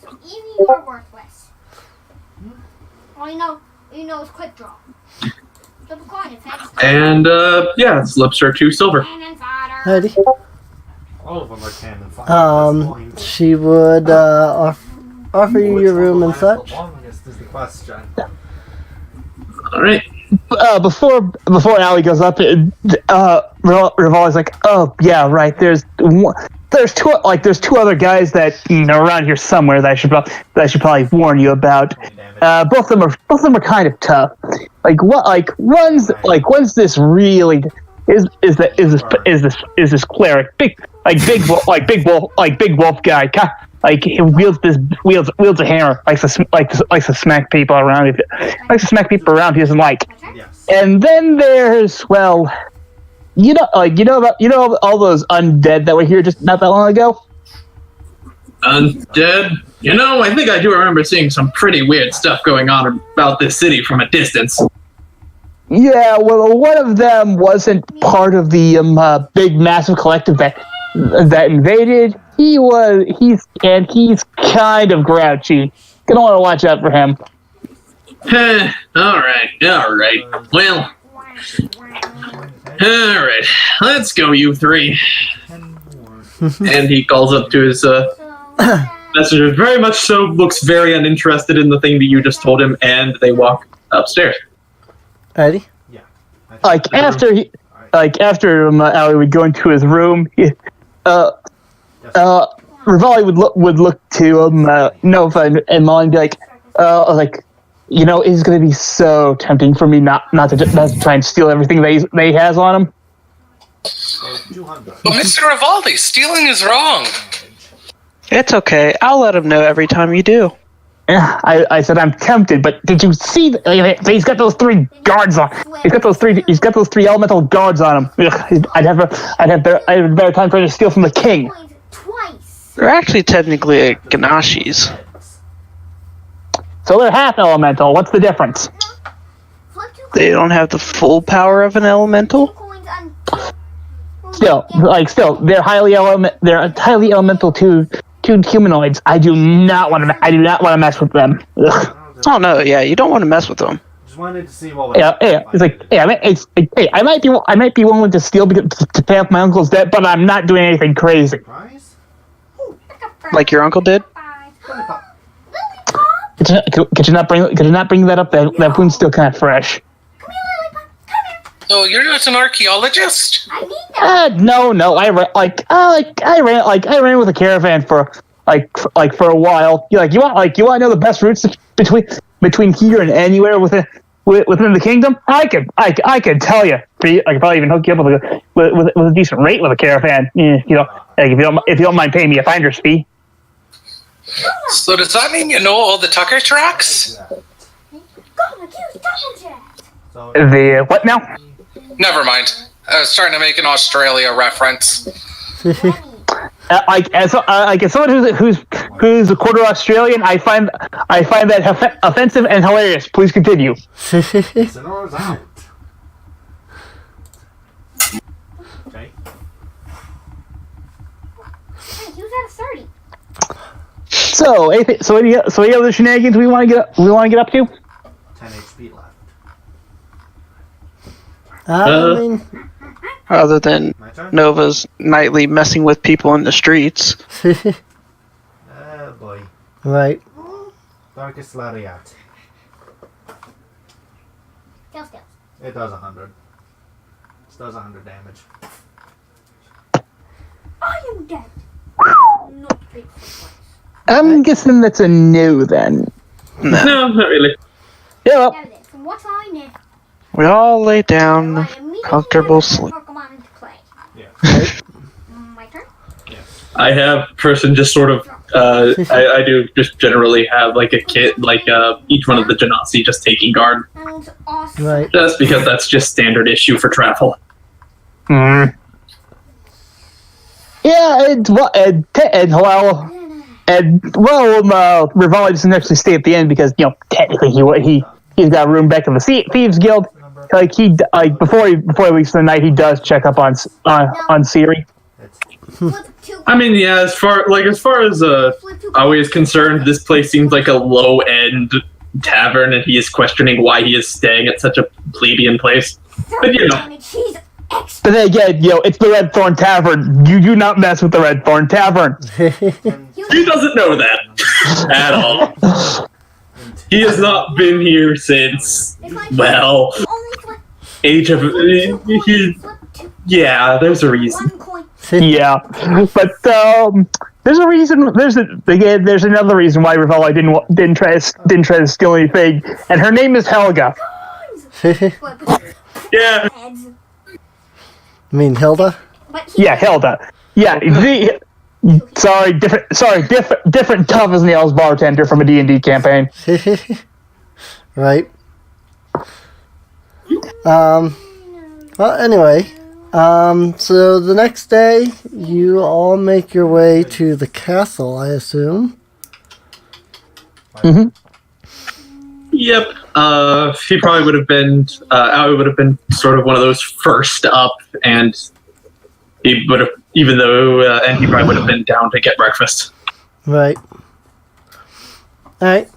so even you are worthless. All you know is quick draw. Flip a coin, it's heads. And slips her 2 silver. Cannon fodder. Alrighty. All of them are cannon fodder. She would offer you your room and such. The longest is the question. All right. Before Allie goes up, Rivali's like, oh yeah, right. There's 2 other guys that around here somewhere that I should probably warn you about. Both of them are kind of tough. One's this really is this cleric, big wolf guy. He wields a hammer, likes to smack people around. Likes to smack people around he doesn't like. Yes. And then there's all those undead that were here just not that long ago. Undead? I think I do remember seeing some pretty weird stuff going on about this city from a distance. Yeah, well, one of them wasn't part of the big massive collective that invaded. He's kind of grouchy. Gonna want to watch out for him. All right. Well, all right. Let's go, you 3. And he calls up to his messenger. Very much so. Looks very uninterested in the thing that you just told him, and they walk upstairs. Alrighty. Yeah. After Allie would go into his room, Rivali would look to Nova and Molly and be like, it's going to be so tempting for me not to try and steal everything that he has on him. But Mr. Rivaldi, stealing is wrong. It's okay. I'll let him know every time you do. Yeah, I said I'm tempted, but did you see? He's got those 3 guards on. He's got those three elemental guards on him. Ugh, I'd have a better time trying to steal from the king. They're actually technically Ganashis. So they're half elemental. What's the difference? They don't have the full power of an elemental. Still, they're highly elemental to humanoids. I do not want to mess with them. Ugh. Oh no, yeah, you don't want to mess with them. Just wanted to see what was It's like, I might be willing to steal to pay off my uncle's debt, but I'm not doing anything crazy. Price? Like your uncle did. Could you not bring that up? That wound's still kind of fresh. So you're not an archaeologist? No. I ran with a caravan for a while. You want to know the best routes between here and anywhere within the kingdom? I can tell you. I could probably even hook you up with a decent rate with a caravan. If you don't mind paying me a finder's fee. So does that mean you know all the Tucker tracks? The what now? Never mind. I was trying to make an Australia reference. As someone who's a quarter Australian, I find that offensive and hilarious. Please continue. Sonora's out. Okay. He was at a 30. So any other shenanigans we want to get up to? 10 HP left. I mean, Other than My turn? Nova's nightly messing with people in the streets. Oh boy. right. Darkest Lariat. Scales. It does 100. It does 100 damage. I am dead. Not big surprise. I'm guessing that's a no then. No, not really. Yeah, well, There it is. From what I know, We all lay down, I immediately comfortable put sleep. Pokemon into play. Yeah. My turn. I have person just sort of. I do just generally have like a kit, like each one of the Genasi just taking guard, And awesome. Right. just because that's just standard issue for travel. yeah, Rivali doesn't actually stay at the end because technically he's got a room back in the Thieves Guild. Before he leaves for the night, he does check up on Siri. Flip 2. I mean, yeah, as far as Aoi is concerned, this place seems like a low end tavern, and he is questioning why he is staying at such a plebeian place. But She's But then again, it's the Red Thorn Tavern. You do not mess with the Red Thorn Tavern. he doesn't know that at all. He has not been here since, well, age of. Yeah, there's a reason. Yeah, but there's a reason. There's another reason why Rivali didn't try to steal anything, and her name is Helga. Yeah. I mean, Hilda? Yeah, Hilda. Yeah, different tough as nails bartender from a D&D campaign. Right. Well, anyway. So the next day, you all make your way to the castle, I assume. Mm-hmm. Yep. He probably would have been. Aoi would have been sort of one of those first up, and he would have, even though, and he probably would have been down to get breakfast. Right. Alright.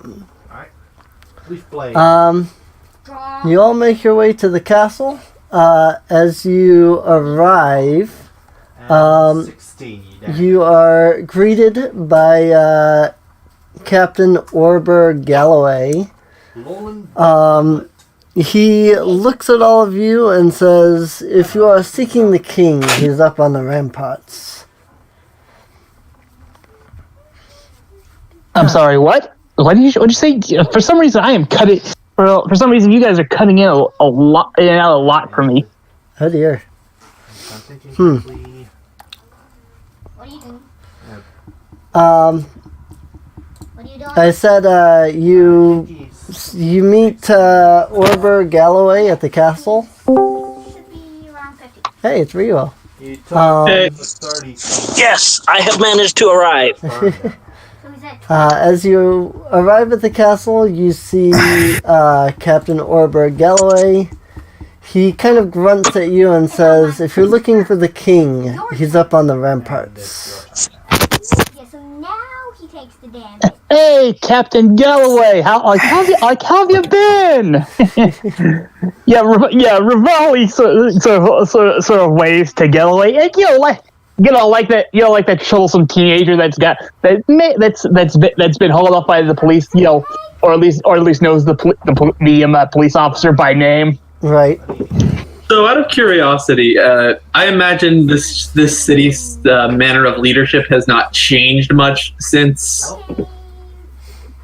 We've played. You all make your way to the castle. As you arrive, 16. you are greeted by Captain Orber Galloway. He looks at all of you and says, "If you are seeking the king, he's up on the ramparts." I'm sorry, what? What'd you say? For some reason, I am cutting. For some reason, you guys are cutting in a lot for me. Oh dear. What are you doing? What are you doing? I said you meet Orber Galloway at the castle. Should be around 50. Hey, it's Rio. Hey. Yes, I have managed to arrive. So he's at 20. As you arrive at the castle, you see Captain Orber Galloway. He kind of grunts at you and says, "If you're looking for the king, he's up on the ramparts." Yeah, so now he takes the damage. Hey, Captain Galloway, how have you been? Rivali sort of waves to Galloway, and like that troublesome teenager that's been hauled up by the police, or at least knows the police officer by name. Right. So, out of curiosity, I imagine this city's manner of leadership has not changed much since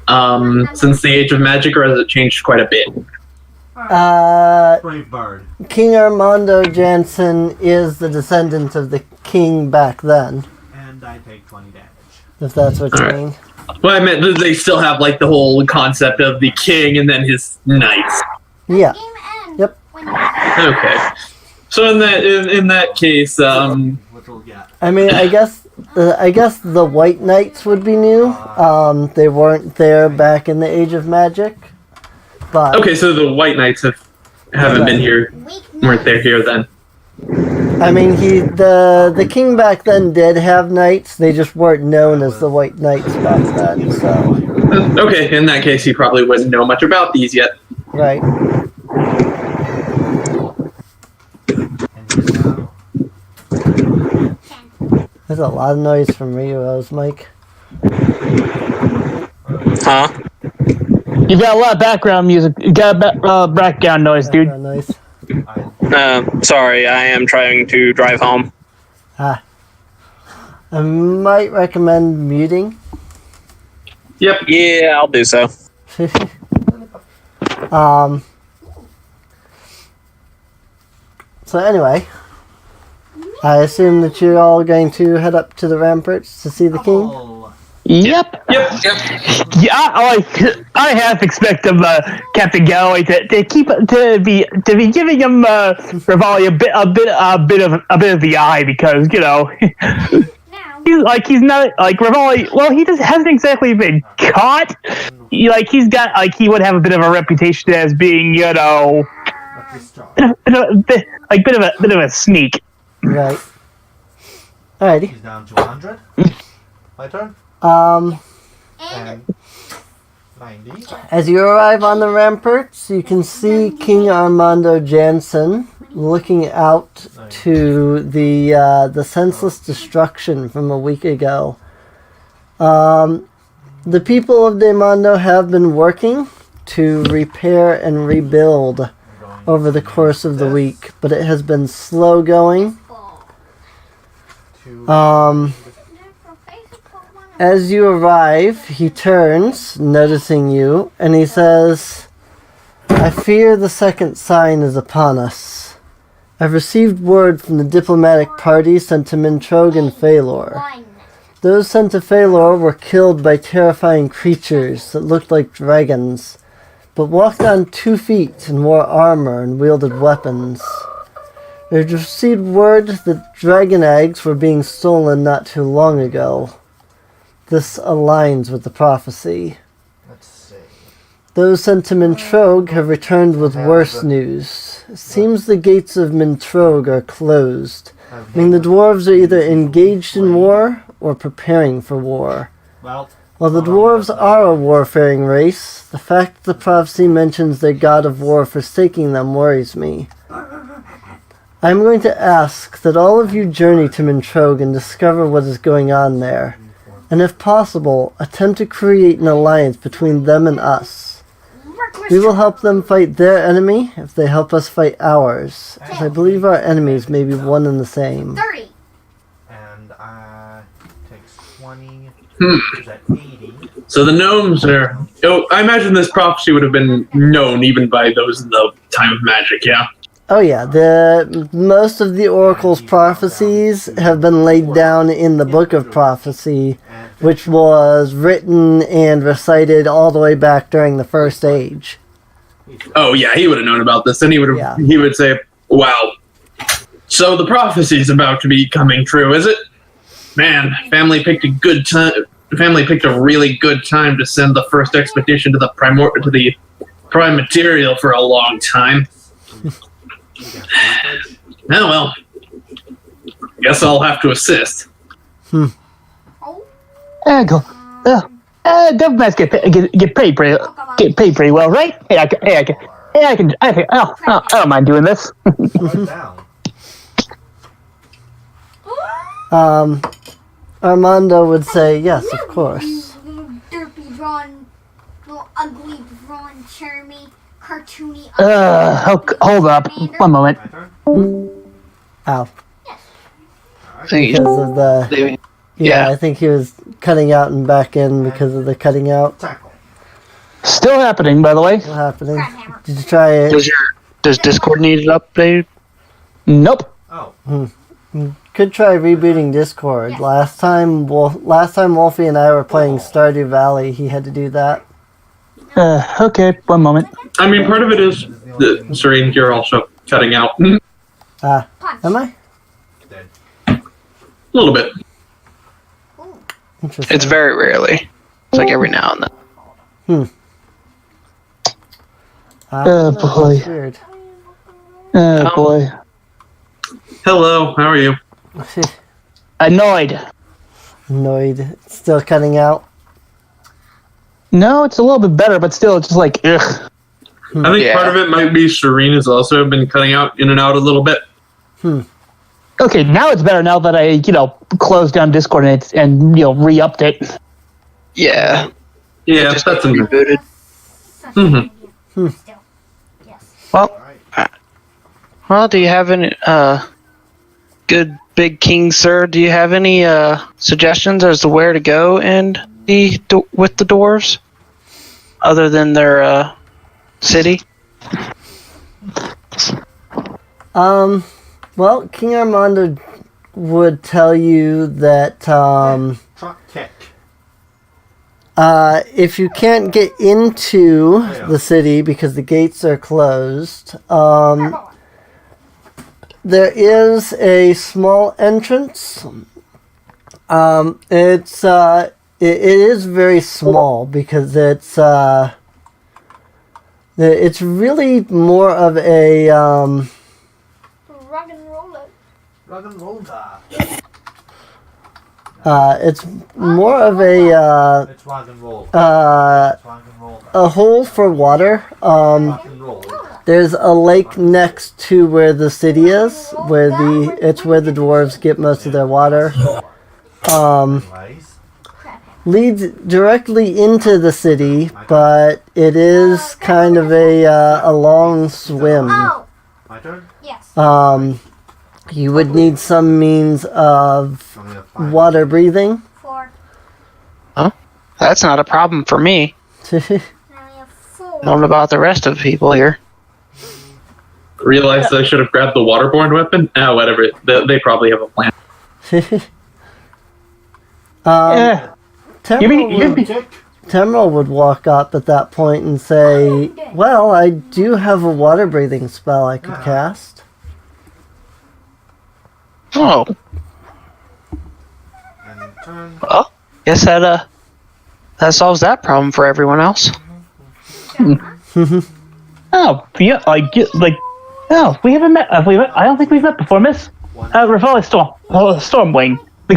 the Age of Magic, or has it changed quite a bit? Brave Bard. King Armando Jansen is the descendant of the king back then, And I take 20 damage. if that's what you Alright. mean. Well, I meant that they still have like the whole concept of the king and then his knights. Yeah. Game ends Yep. when you Okay. So in that case, Which we'll get. I mean, I guess the White Knights would be new. They weren't there back in the Age of Magic, but okay, so the White Knights haven't been here, weren't there here then? I mean, the king back then did have knights. They just weren't known as the White Knights back then. So Okay, in that case, he probably wouldn't know much about these yet. right. And he's now. There's a lot of noise from Rio's mic. Huh? You got a lot of background music. You got background noise, dude. Nice. Sorry, I am trying to drive home. I might recommend muting. Yep. Yeah, I'll do so. So anyway, I assume that you're all going to head up to the ramparts to see the king. Oh, Yep. Yep. Yeah, I half expect Captain Galloway to be giving him Rivali a bit of the eye, because now. he's not like Rivali. Well, he just hasn't exactly been caught. He would have a bit of a reputation as being but this job. bit of a sneak. Right. Alrighty. He's down to 100. My turn. Um, And 90. as you arrive on the ramparts, you can see King Armando Jansen looking out to the senseless destruction from a week ago. The people of Demondo have been working to repair and rebuild over the course of the week, but it has been slow going. As you arrive, he turns, noticing you, and he says, "I fear the second sign is upon us. I've received word from the diplomatic party sent to Mintrog and Phalor. Those sent to Phalor were killed by terrifying creatures that looked like dragons, but walked on 2 feet and wore armor and wielded weapons. They've received word that dragon eggs were being stolen not too long ago. This aligns with the prophecy. Let's see. Those sent to Mintrog have returned with worse news. It seems the gates of Mintrog are closed, meaning the dwarves are either engaged in war or preparing for war. Well, While the dwarves are a warfaring race, the fact that the prophecy mentions their god of war forsaking them worries me. I am going to ask that all of you journey to Mintrog and discover what is going on there, and if possible, attempt to create an alliance between them and us. We will help them fight their enemy if they help us fight ours, as I believe our enemies may be one and the same." 30. and I takes 20. Hmm. Is at 80. So the gnomes are... Oh, I imagine this prophecy would have been known even by those in the time of magic, yeah? Oh yeah, most of the Oracle's prophecies have been laid down in the Book of Prophecy, which was written and recited all the way back during the First Age. Oh yeah, he would have known about this, and he would say, wow, so the prophecy's about to be coming true, is it? Man, family picked a good time. Family picked a really good time to send the first expedition to the prime material for a long time. Oh well, guess I'll have to assist. Governments get paid pretty well, right? I don't mind doing this. Armando would say, yes, of course. Little derpy drawn, little ugly drawn, charmy, cartoony. Hold up, one moment. Ow. Because of the... Yeah, I think he was cutting out and back in because of the cutting out. Still happening, by the way. Still happening. Did you try it? Does Discord need an update? Nope. Oh. Could try rebooting Discord. Yes. Last time Wolfie and I were playing Stardew Valley, he had to do that. Okay, one moment. I mean, part of it is that Serene, you're also cutting out. Am I? A little bit. Interesting. It's very rarely. It's like every now and then. Oh boy. That's weird. Oh boy. Hello, how are you? Annoyed. Annoyed. Still cutting out. No, it's a little bit better, but still, it's just like, ugh. I think part of it might be Serene has also been cutting out in and out a little bit. Okay, now it's better now that I, closed down Discord and re-upped it. Yeah. Yeah, Just that's rebooted. Mm-hmm. Still. Yes. Well, do you have any, good big king, sir? Do you have any, suggestions as to where to go with the dwarves? Other than their, city? Well, King Armando would tell you that, if you can't get into the city because the gates are closed, there is a small entrance. It is very small because it's really more of a Rock and roll it. Rock and roll that. it's more of a It's rock and roll. It's rock and roll that. a hole for water. Rock and roll. There's a lake next to where the city is, where the dwarves get most of their water. Anyways, Leads directly into the city, but it is kind of a long swim. Oh, my turn. yes. You would need some means of I'm gonna find water breathing. 4. That's not a problem for me. Now we have 4. I don't know about the rest of the people here. Realized I should have grabbed the waterborne weapon. Whatever. They probably have a plan. Yeah. Temerl would walk up at that point and say, well, I do have a water breathing spell I could cast. Oh, And turn. well, guess that solves that problem for everyone else. Oh, yeah, oh, we haven't met. Have we met? I don't think we've met before, Miss. Rivali Stormwing, the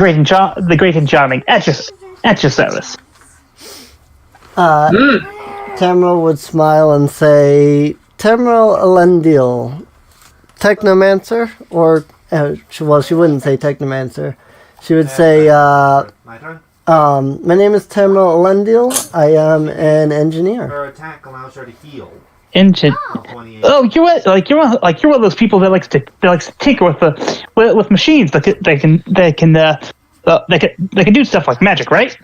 great and charming, at your service. Temerl would smile and say, Temerl Elendil, Technomancer, or, she wouldn't say Technomancer. She would say, My turn. my name is Temerl Elendil. I am an engineer. Her attack allows her to heal. Engine. 28. Oh, you're one of those people that likes to tinker with machines that can do stuff like magic, right?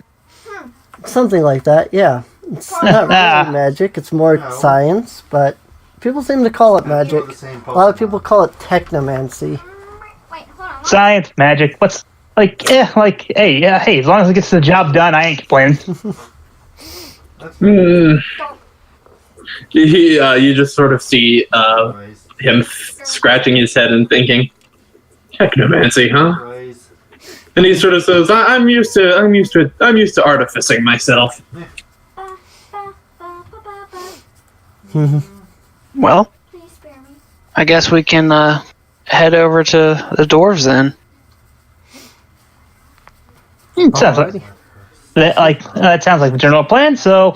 Something like that, yeah. It's not really magic, it's more science, but people seem to call it magic. A lot of people call it technomancy. Wait, hold on. Science, magic. What's hey, as long as it gets the job done, I ain't complaining. You just sort of see him scratching his head and thinking, technomancy, huh? And he sort of says, I'm used to artificing myself. Well, Please spare me. I guess we can head over to the dwarves then. Sounds that sounds like the general plan. So,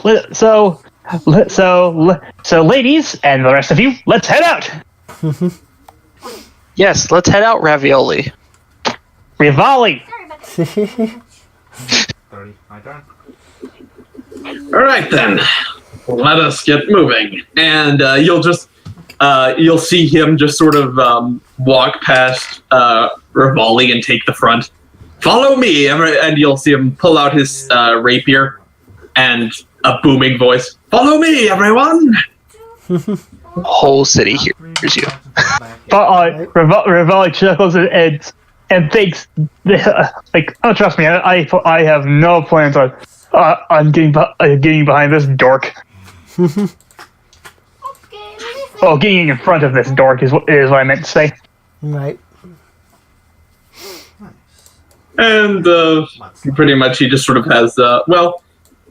ladies and the rest of you, let's head out. Yes, let's head out, Ravioli. Rivali. Sorry about that. 30. My turn. All right then, let us get moving. And you'll see him just sort of walk past Rivali and take the front. Follow me, and you'll see him pull out his rapier and a booming voice. Follow me, everyone! Whole city hears you. Rivali chuckles and thinks, oh, trust me, I have no plans on getting behind this dork. Oh, getting in front of this dork is what I meant to say. Right. And pretty much he just sort of has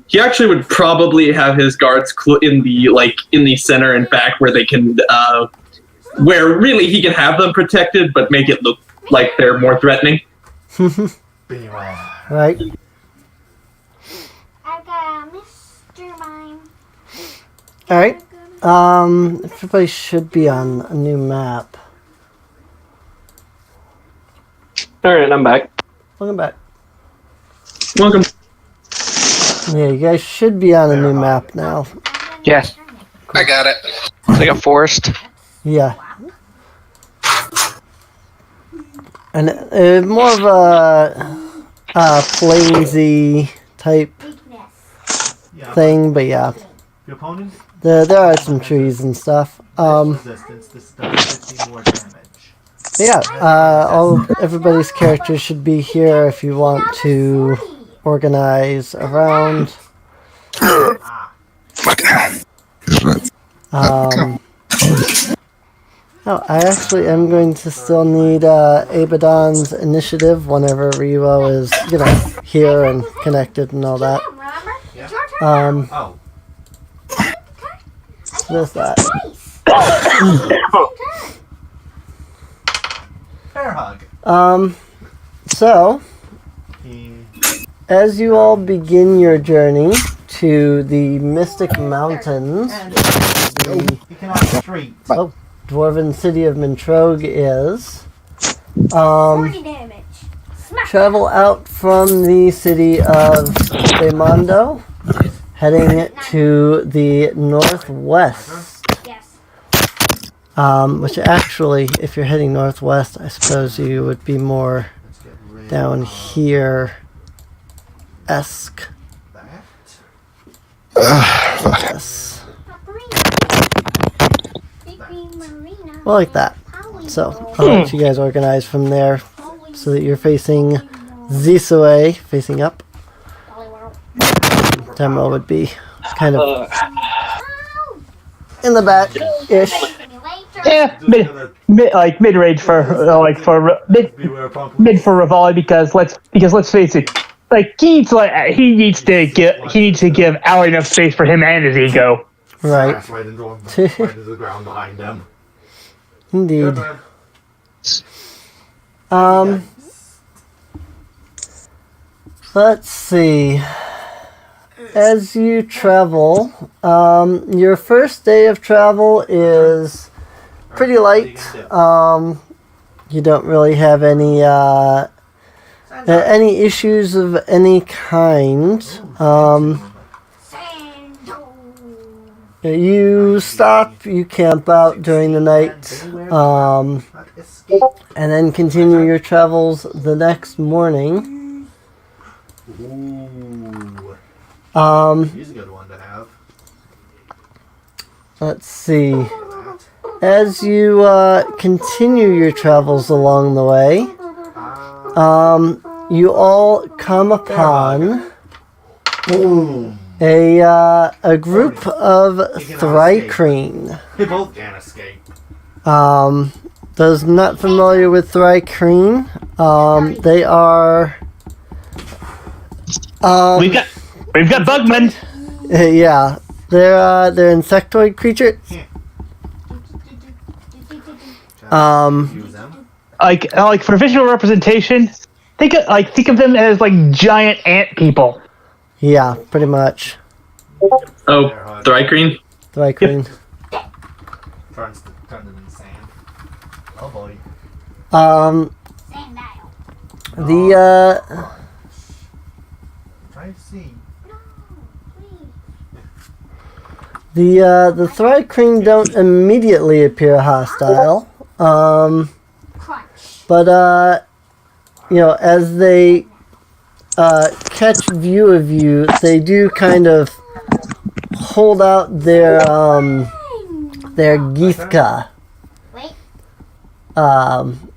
he actually would probably have his guards in the center and back where they can where really he can have them protected but make it look like they're more threatening. Right. I've got Mr. Mime. Alright. Everybody should be on a new map. Alright, I'm back. Welcome back. Welcome. Yeah, you guys should be on a new map now. Yeah, I got it. it's like a forest. Yeah. And more of a plainsy type thing, but yeah. Your opponent? There are some trees and stuff. Resistance. This does 15 more damage. Yeah, everybody's characters should be here if you want to organize around. I actually am going to still need Abaddon's initiative whenever Revo is, here and connected and all that. There's that. Fair hug. So, as you all begin your journey to the Mystic Mountains, the dwarven city of Mintrogue is, 40 damage. travel out from the city of Bemondo, heading to the northwest. Yes. Which actually, if you're heading northwest, I suppose you would be more down here-esque. Yes. Well, like that. So, I'll let you guys organize from there so that you're facing this way, facing up. Demo would be kind of in the back-ish. Yeah, mid-range for mid for Rivali because let's face it, he needs to give Al enough space for him and his ego. Right. Right into the ground behind them. Indeed. Let's see. As you travel, your first day of travel is pretty light. You don't really have any issues of any kind. You stop, you camp out during the night, and then continue your travels the next morning. He's a good one to have. Let's see. As you continue your travels along the way, you all come upon a group of Thrycreen. They both can't escape. Those not familiar with Thrycreen, they are. We've got Bugman. Yeah, they're insectoid creatures. Like for visual representation, think of them as like giant ant people. Yeah, pretty much. Oh, Thrycreen? Thrycreen. Turns them into sand. Oh boy. Try to see. The Thrycreen don't immediately appear hostile. But as they catch view of you, they do kind of hold out their Githka,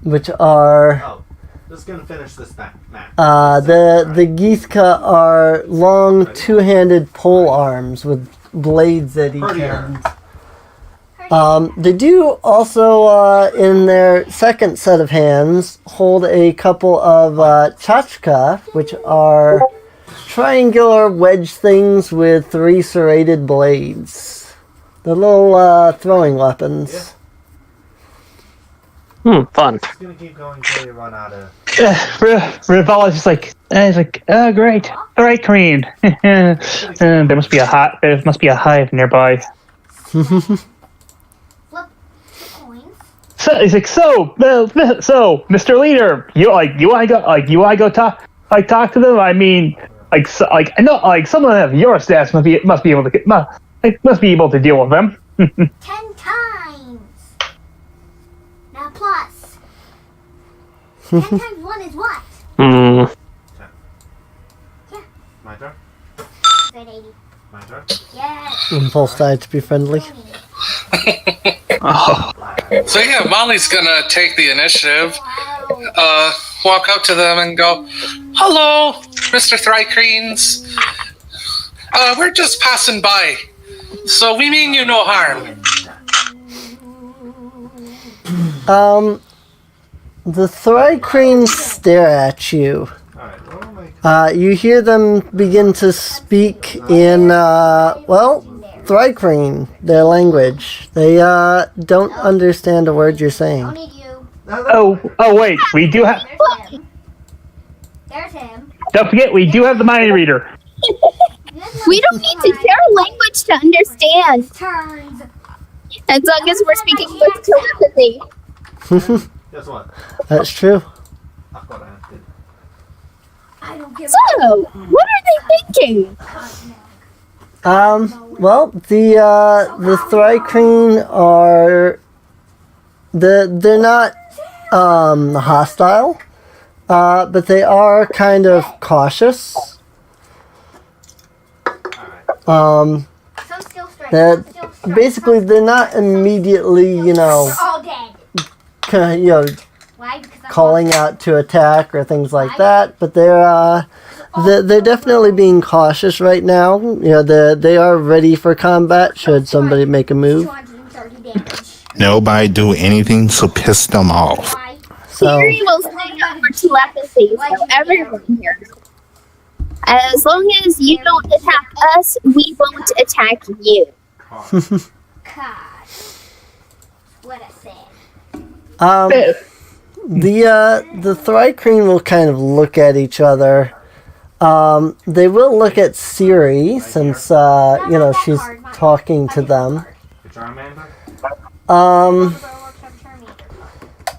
which are Oh, just gonna finish this map. the Githka are long two-handed pole arms with blades at each end. They do also, in their second set of hands, hold a couple of chachka, which are triangular wedge things with 3 serrated blades. They're little throwing weapons. Fun. Just gonna keep going until you run out of. Rivala's just like, oh great, Thrycreen. There must be a hive nearby. So he's like, so Mr. Leader, you wanna go talk to them? I mean, I know, some of them, your staff must be able to deal with them. 10 times. Now plus. 10 times 1 is what? Hmm. My turn? Good 80. My turn? Yes. Impulse die to be friendly. So yeah, Molly's gonna take the initiative, walk up to them and go, "Hello, Mr. Thrycreens. We're just passing by, so we mean you no harm." The Thrycreen stare at you. You hear them begin to speak in, Thrycreen, their language. They don't understand a word you're saying. Oh wait, we do have. There's him. Don't forget, we do have the mind reader. We don't need to share language to understand. Turns. As long as we're speaking with telepathy. Guess what? That's true. I thought I did. I don't give So, what are they thinking? The Thrycreen are they're not hostile, but they are kind of cautious. That basically they're not immediately, all dead. Why? Because calling out to attack or things like that, but they're definitely being cautious right now. They are ready for combat should somebody make a move. 230 damage. Nobody do anything to piss them off. Why? So Siri will stand up for telepathy, so everyone hears. As long as you don't attack us, we won't attack you. God. What I said. The Thrycreen will kind of look at each other. They will look at Siri since she's talking to them.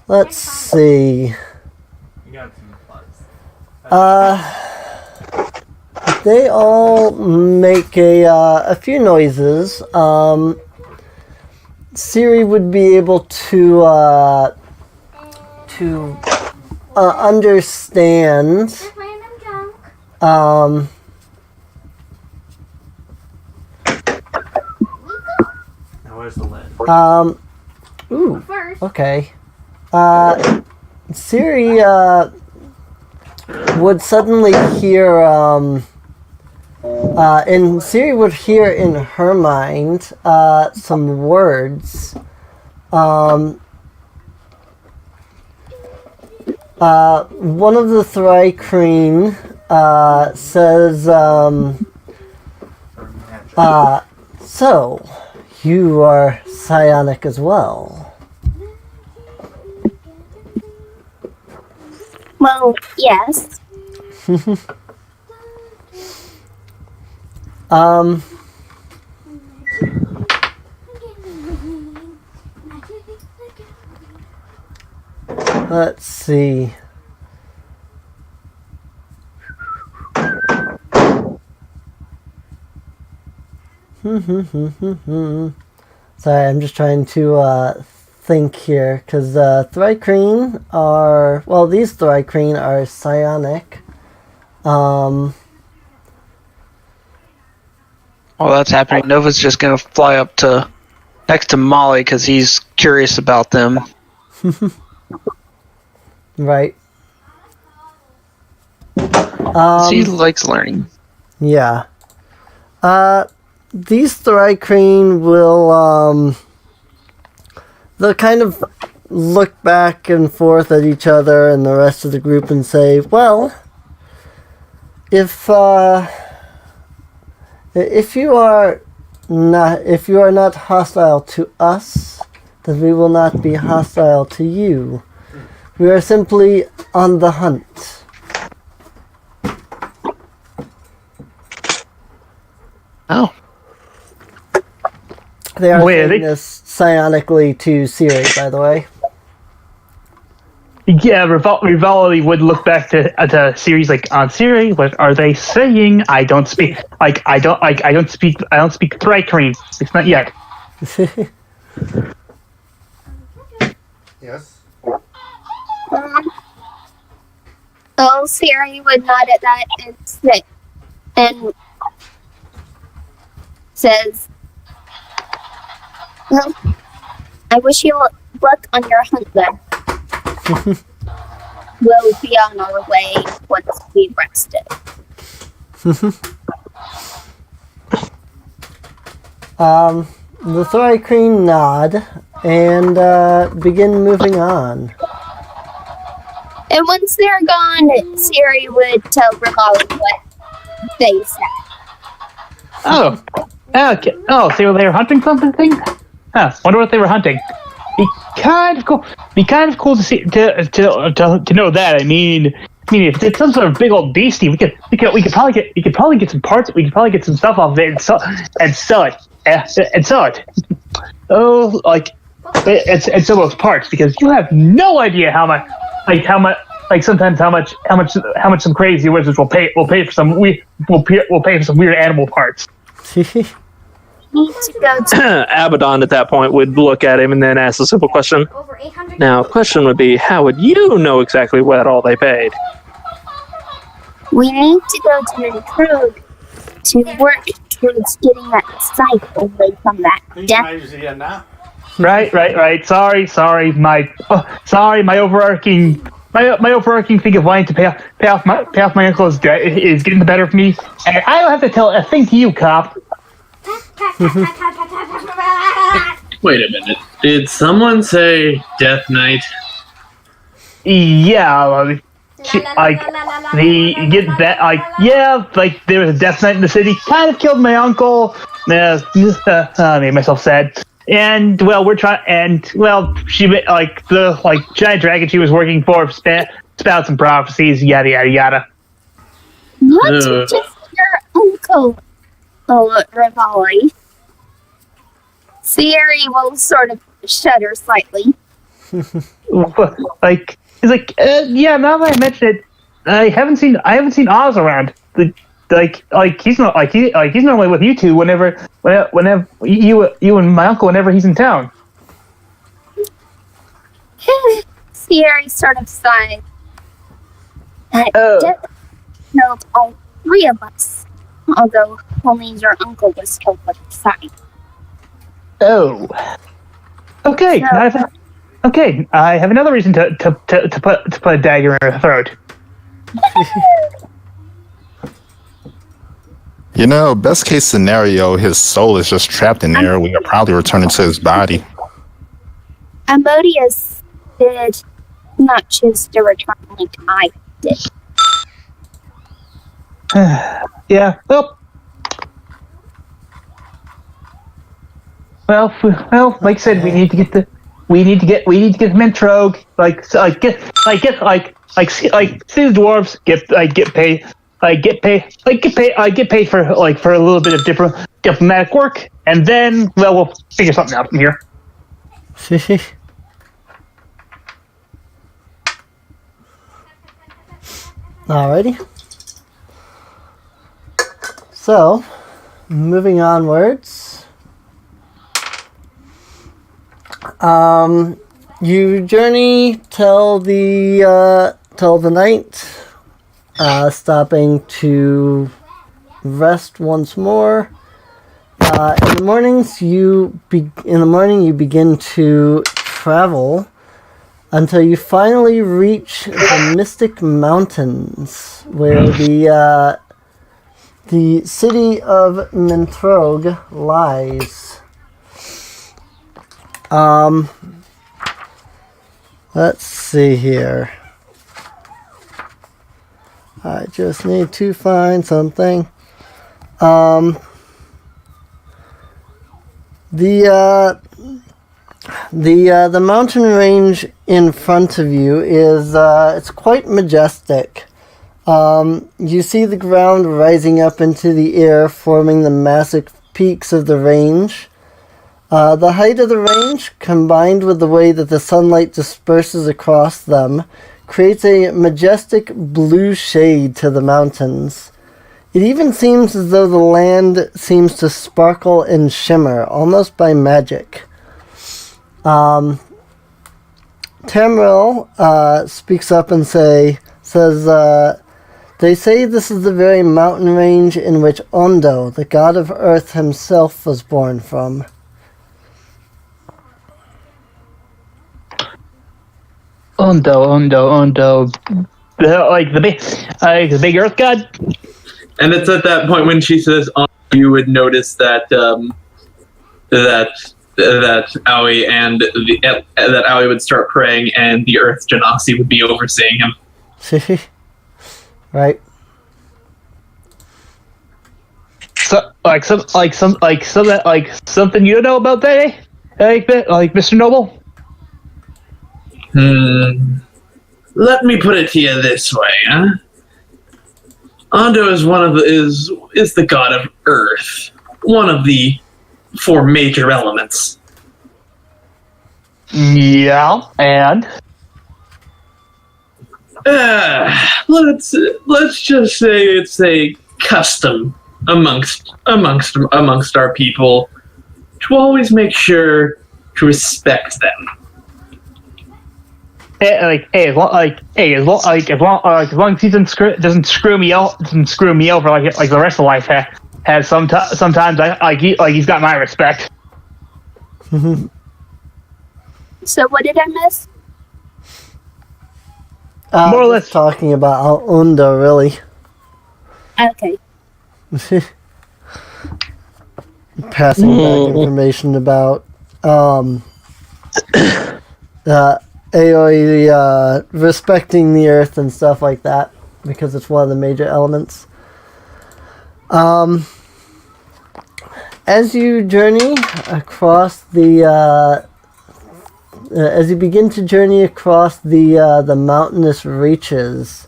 Let's see. They all make a few noises. Siri would be able to understand Now where's the lid? Ooh. First, Okay. Siri would suddenly hear and Siri would hear in her mind some words. One of the Thrycreen says, so, you are psionic as well. Well, yes. Let's see. Sorry, I'm just trying to think here, because Thrycreen are, well, these Thrycreen are psionic. While that's happening, Nova's just gonna fly up to next to Molly because he's curious about them. Right. He likes learning. Yeah. These Thrycreen will, they'll kind of look back and forth at each other and the rest of the group and say, well, if you are not hostile to us, then we will not be hostile to you. We are simply on the hunt. Oh. They are saying this psionically to Siri, by the way. Yeah, Rivali would look back to Siri's like, on Siri, what are they saying? I don't speak Thrycreen. It's not yet. Yes. Oh, Siri would nod at that and says, well, I wish you luck on your hunt then. We'll be on our way once we've rested. The Thrycreen nod and begin moving on. And once they're gone, Siri would tell Rivali what they said. Oh, okay. Oh, so they were hunting something? Huh. Wonder what they were hunting. Be kind of cool. Be kind of cool to see to know that. I mean, if it's some sort of big old beastie, we could probably get some parts. We could probably get some stuff off of it and sell it. Oh, and sell those parts, because you have no idea how much some crazy wizards will pay for some we'll pay for some weird animal parts. Need to go to Abaddon at that point would look at him and then ask a simple question. over 800. Now, question would be, how would you know exactly what all they paid? We need to go to Mankrug to work towards getting that site away from that death. Right. Sorry. My overarching thing of wanting to pay off my uncle's debt is getting the better of me, and I don't have to tell a thing to you, cop. Wait a minute. Did someone say Death Knight? Yeah, there was a death knight in the city. Kind of killed my uncle. I made myself sad. And well, she the giant dragon she was working for spat out some prophecies. Yada yada yada. Not just your uncle, Rivali. Siri will sort of shudder slightly. Yeah. Now that I mention it, I haven't seen Oz around. He's normally with you two whenever you and my uncle whenever he's in town. Siri sort of sighed. Killed all three of us, although only your uncle was killed with the side. Oh. Okay. So- I have another reason to put a dagger in her throat. You know, best case scenario, his soul is just trapped in there. We will probably return it to his body. Amodius did not choose to return like I did. Yeah. Well, like I said, we need to get Mentrog. See the dwarves get paid for a little bit of diplomatic work, and then we'll figure something out from here. Alrighty. So, moving onwards. You journey till the night, stopping to rest once more. In the morning you begin to travel until you finally reach the Mystic Mountains, where the city of Mentrog lies. Let's see here. I just need to find something. The mountain range in front of you is it's quite majestic. You see the ground rising up into the air, forming the massive peaks of the range. The height of the range, combined with the way that the sunlight disperses across them, creates a majestic blue shade to the mountains. It even seems as though the land seems to sparkle and shimmer, almost by magic. Tamriel speaks up and says, they say this is the very mountain range in which Ondo, the god of earth himself, was born from. Ondo. The big earth god? And it's at that point when she says, you would notice that that Aoi that Aoi would start praying, and the Earth Genasi would be overseeing him. Right. So, something you know about that, eh? Like Mr. Noble? Let me put it to you this way, huh? Ondo is is the god of Earth, one of the 4 major elements. Yeah, and let's just say it's a custom amongst our people to always make sure to respect them. as long as he doesn't screw me over like the rest of life has. Sometimes he's got my respect. So what did I miss? More or less talking about Ondo, really. Okay. Passing back information about Aoi respecting the earth and stuff like that, because it's one of the major elements. As you journey across as you begin to journey across the mountainous reaches,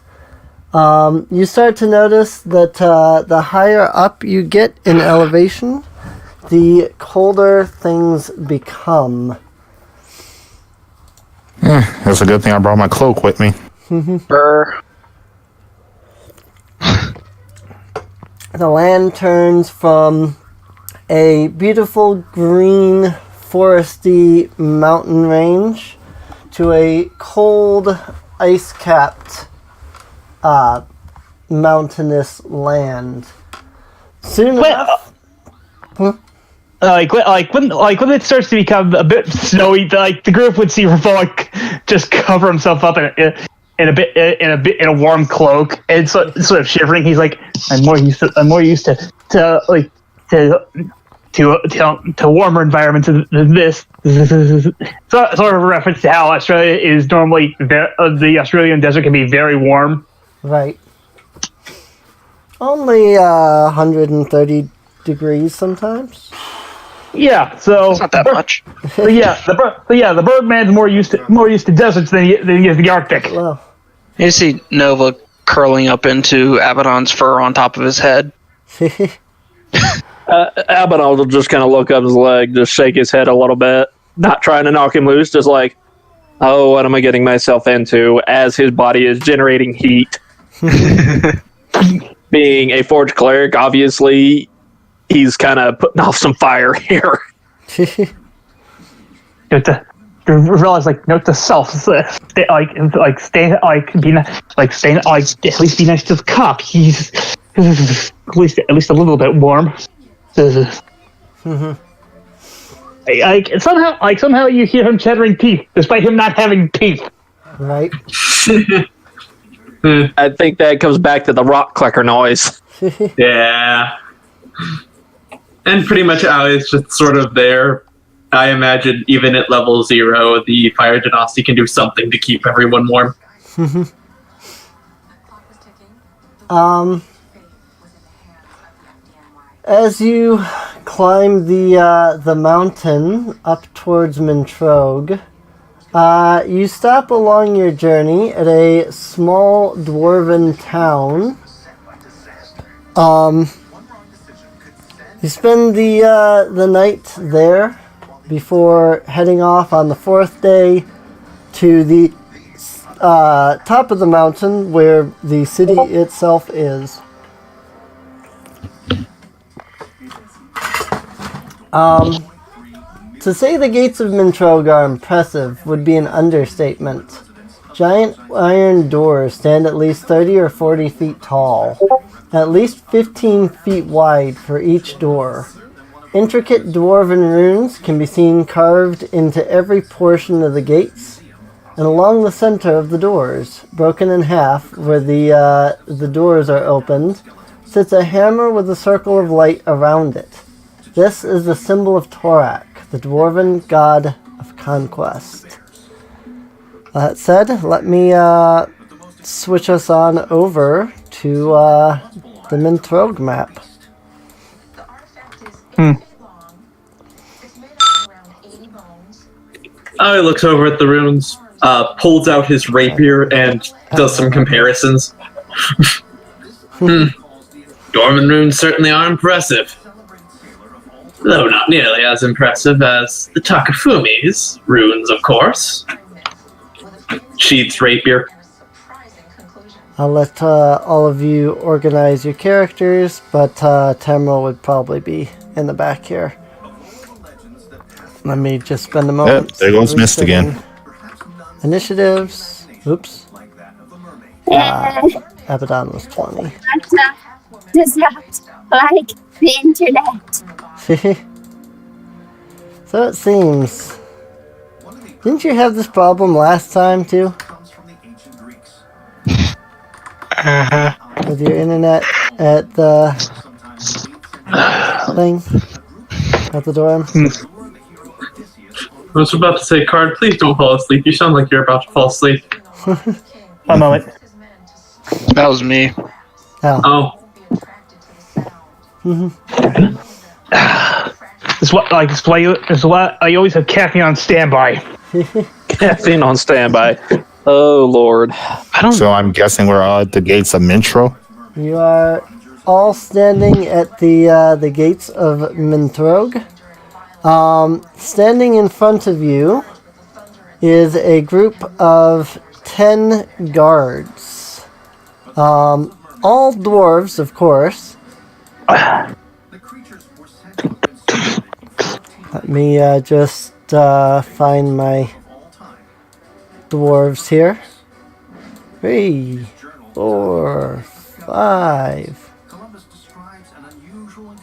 you start to notice that the higher up you get in elevation, the colder things become. It's a good thing I brought my cloak with me. Brr. The land turns from a beautiful green foresty mountain range to a cold ice-capped mountainous land. Soon enough... when it starts to become a bit snowy, the group would see Revolk just cover himself up in a warm cloak and sort of shivering. He's like, I'm more used to warmer environments than this. Sort of a reference to how Australia is normally the Australian desert can be very warm. Right. Only 130 degrees sometimes. Yeah, so It's not that much. the Birdman's more used to deserts than he is the Arctic. Well, You see Nova curling up into Abaddon's fur on top of his head. Abaddon will just kind of look up his leg, just shake his head a little bit, not trying to knock him loose, just like, oh, what am I getting myself into? As his body is generating heat. Being a forge cleric, obviously, he's kind of putting off some fire here. To realize, note to self, stay, at least be nice to the cop. He's at least a little bit warm. Somehow you hear him chattering teeth, despite him not having teeth. right. I think that comes back to the rock clicker noise. Yeah. And pretty much how it's just sort of there. I imagine even at level 0, the fire genasi can do something to keep everyone warm. As you climb the mountain up towards Mintrog, you stop along your journey at a small dwarven town. You spend the night there before heading off on the 4th day to the top of the mountain where the city itself is. To say the gates of Mintrog are impressive would be an understatement. Giant iron doors stand at least 30 or 40 feet tall, at least 15 feet wide for each door. Intricate dwarven runes can be seen carved into every portion of the gates, and along the center of the doors, broken in half where the doors are opened, sits a hammer with a circle of light around it. This is the symbol of Torak, the dwarven god of conquest. That said, let me switch us on over to the Mintrog map. He looks over at the runes, pulls out his rapier, and does some comparisons. Dwarven runes certainly are impressive. Though not nearly as impressive as the Takafumi's runes, of course. Sheath's rapier. I'll let all of you organize your characters, but Tamra would probably be in the back here. Let me just spend a moment. Yep, there goes Mist again. Initiatives. Oops. Abaddon was 20. Does not like the internet. So it seems. Didn't you have this problem last time too? With your internet at the thing? At the dorm? I was about to say, Card, please don't fall asleep. You sound like you're about to fall asleep. One moment. That was me. Oh. It's why I always have caffeine on standby. Caffeine on standby. Oh, Lord. So I'm guessing we're all at the gates of Mintro. You are all standing at the gates of Mintrog. Standing in front of you is a group of 10 guards. All dwarves, of course. Let me just find my dwarves here. 3, 4, 5.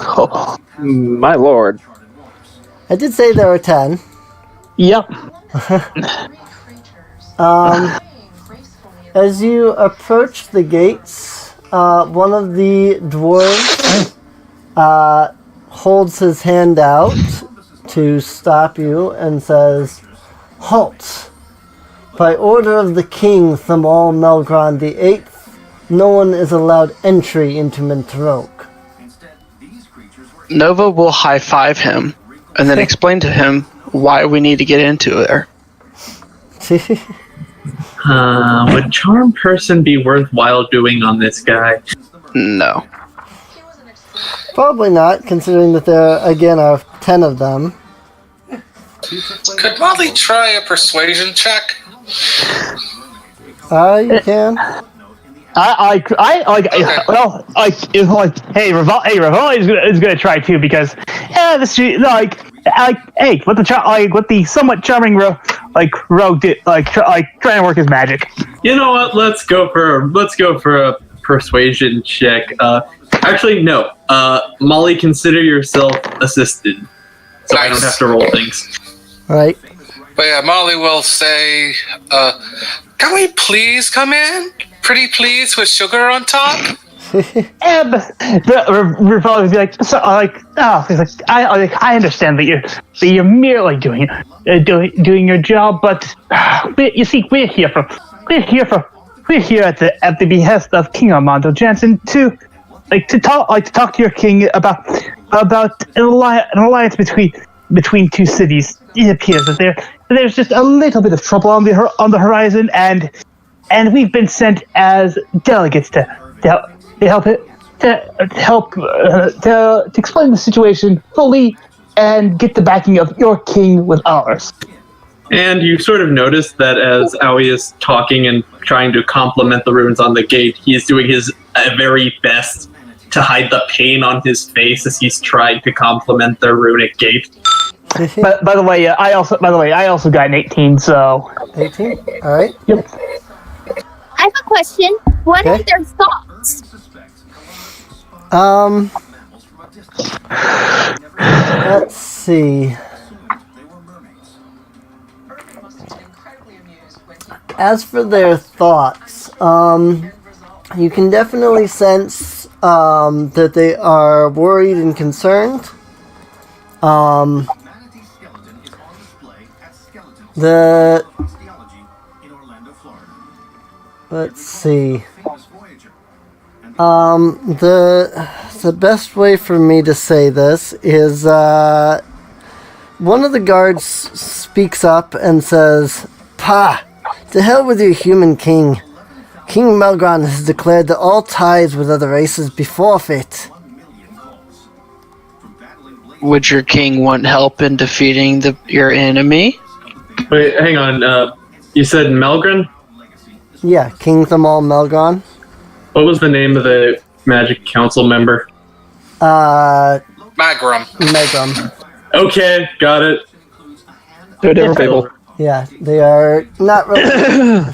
Oh, my Lord. I did say there were 10. Yep. As you approach the gates, one of the dwarves holds his hand out to stop you and says, "Halt! By order of the king, Thamal Melgron the Eighth, no one is allowed entry into Mintarok." Nova will high-five him and then explain to him why we need to get into there. Would charm person be worthwhile doing on this guy? No. Probably not, considering that there, again, are 10 of them. Could Molly try a persuasion check? You can. Hey, Revol is gonna try too because, hey, what the somewhat charming rogue did, trying to work his magic. You know what? Let's go for a persuasion check. Actually, no. Molly, consider yourself assisted, so I don't have to roll things. Right. But yeah, Molly will say, "Can we please come in? Pretty please with sugar on top." Revol would be like, I understand that you're merely doing your job, but you see, we're here at the behest of King Armando Jansen to talk to your king about an alliance between two cities. It appears that there's just a little bit of trouble on the horizon, and we've been sent as delegates to explain the situation fully and get the backing of your king with ours. And you sort of notice that as Aoi is talking and trying to compliment the runes on the gate, he's doing his very best to hide the pain on his face as he's trying to compliment the runic gate. But by the way, I also got an 18. So 18. All right. Yep. I have a question. What are their thoughts? Let's see. As for their thoughts, you can definitely sense that they are worried and concerned. Let's see. The best way for me to say this is one of the guards speaks up and says, "Pa, to hell with your human king. King Melgron has declared that all ties with other races be forfeit." Would your king want help in defeating your enemy? Wait, hang on. You said Melgren? Yeah, King Thamal Melgron. What was the name of the Magic Council member? Magrum. Okay, got it. They're different people. Yeah, they are not really.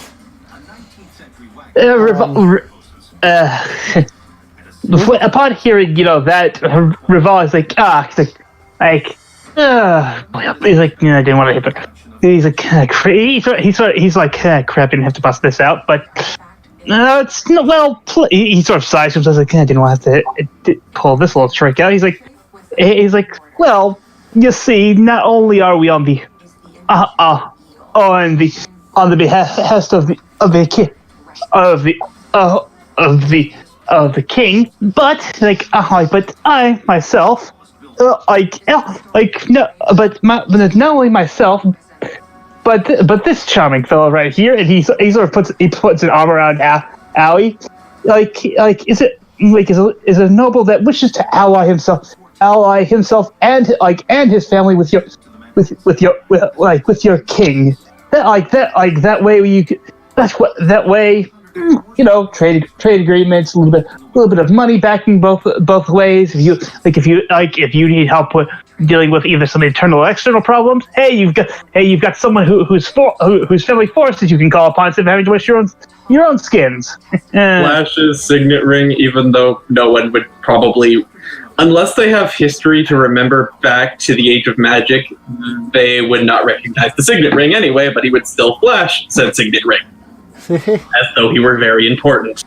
Upon hearing, that Revol is like, he's like, I didn't want to hit it. He's like, he's like, crap, I didn't have to bust this out, but it's not well. He sort of sighs himself, like, I didn't want to have to pull this little trick out. He's like, well, you see, not only are we on the behest of the king, but but I myself, not only myself, but this charming fellow right here, and he sort of puts an arm around Aoi, is it a noble that wishes to ally himself and his family with your king. That way trade agreements, a little bit of money backing both ways. If you need help with dealing with either some internal or external problems, you've got someone whose family force that you can call upon instead of having to waste your own skins. Flash's signet ring, even though no one would probably unless they have history to remember back to the age of magic, they would not recognize the signet ring anyway, but he would still flash said signet ring. As though he were very important.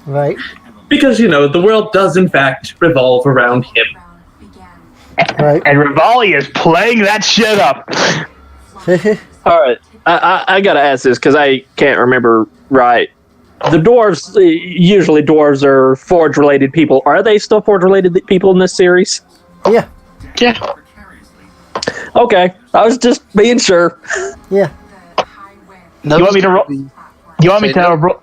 Right. Because, the world does in fact revolve around him. Right. And Rivali is playing that shit up. All right, I gotta ask this because I can't remember right. The dwarves, usually dwarves are forge-related people. Are they still forge-related people in this series? Yeah. Yeah. Okay, I was just being sure. Yeah. You want me to roll? You want me to roll?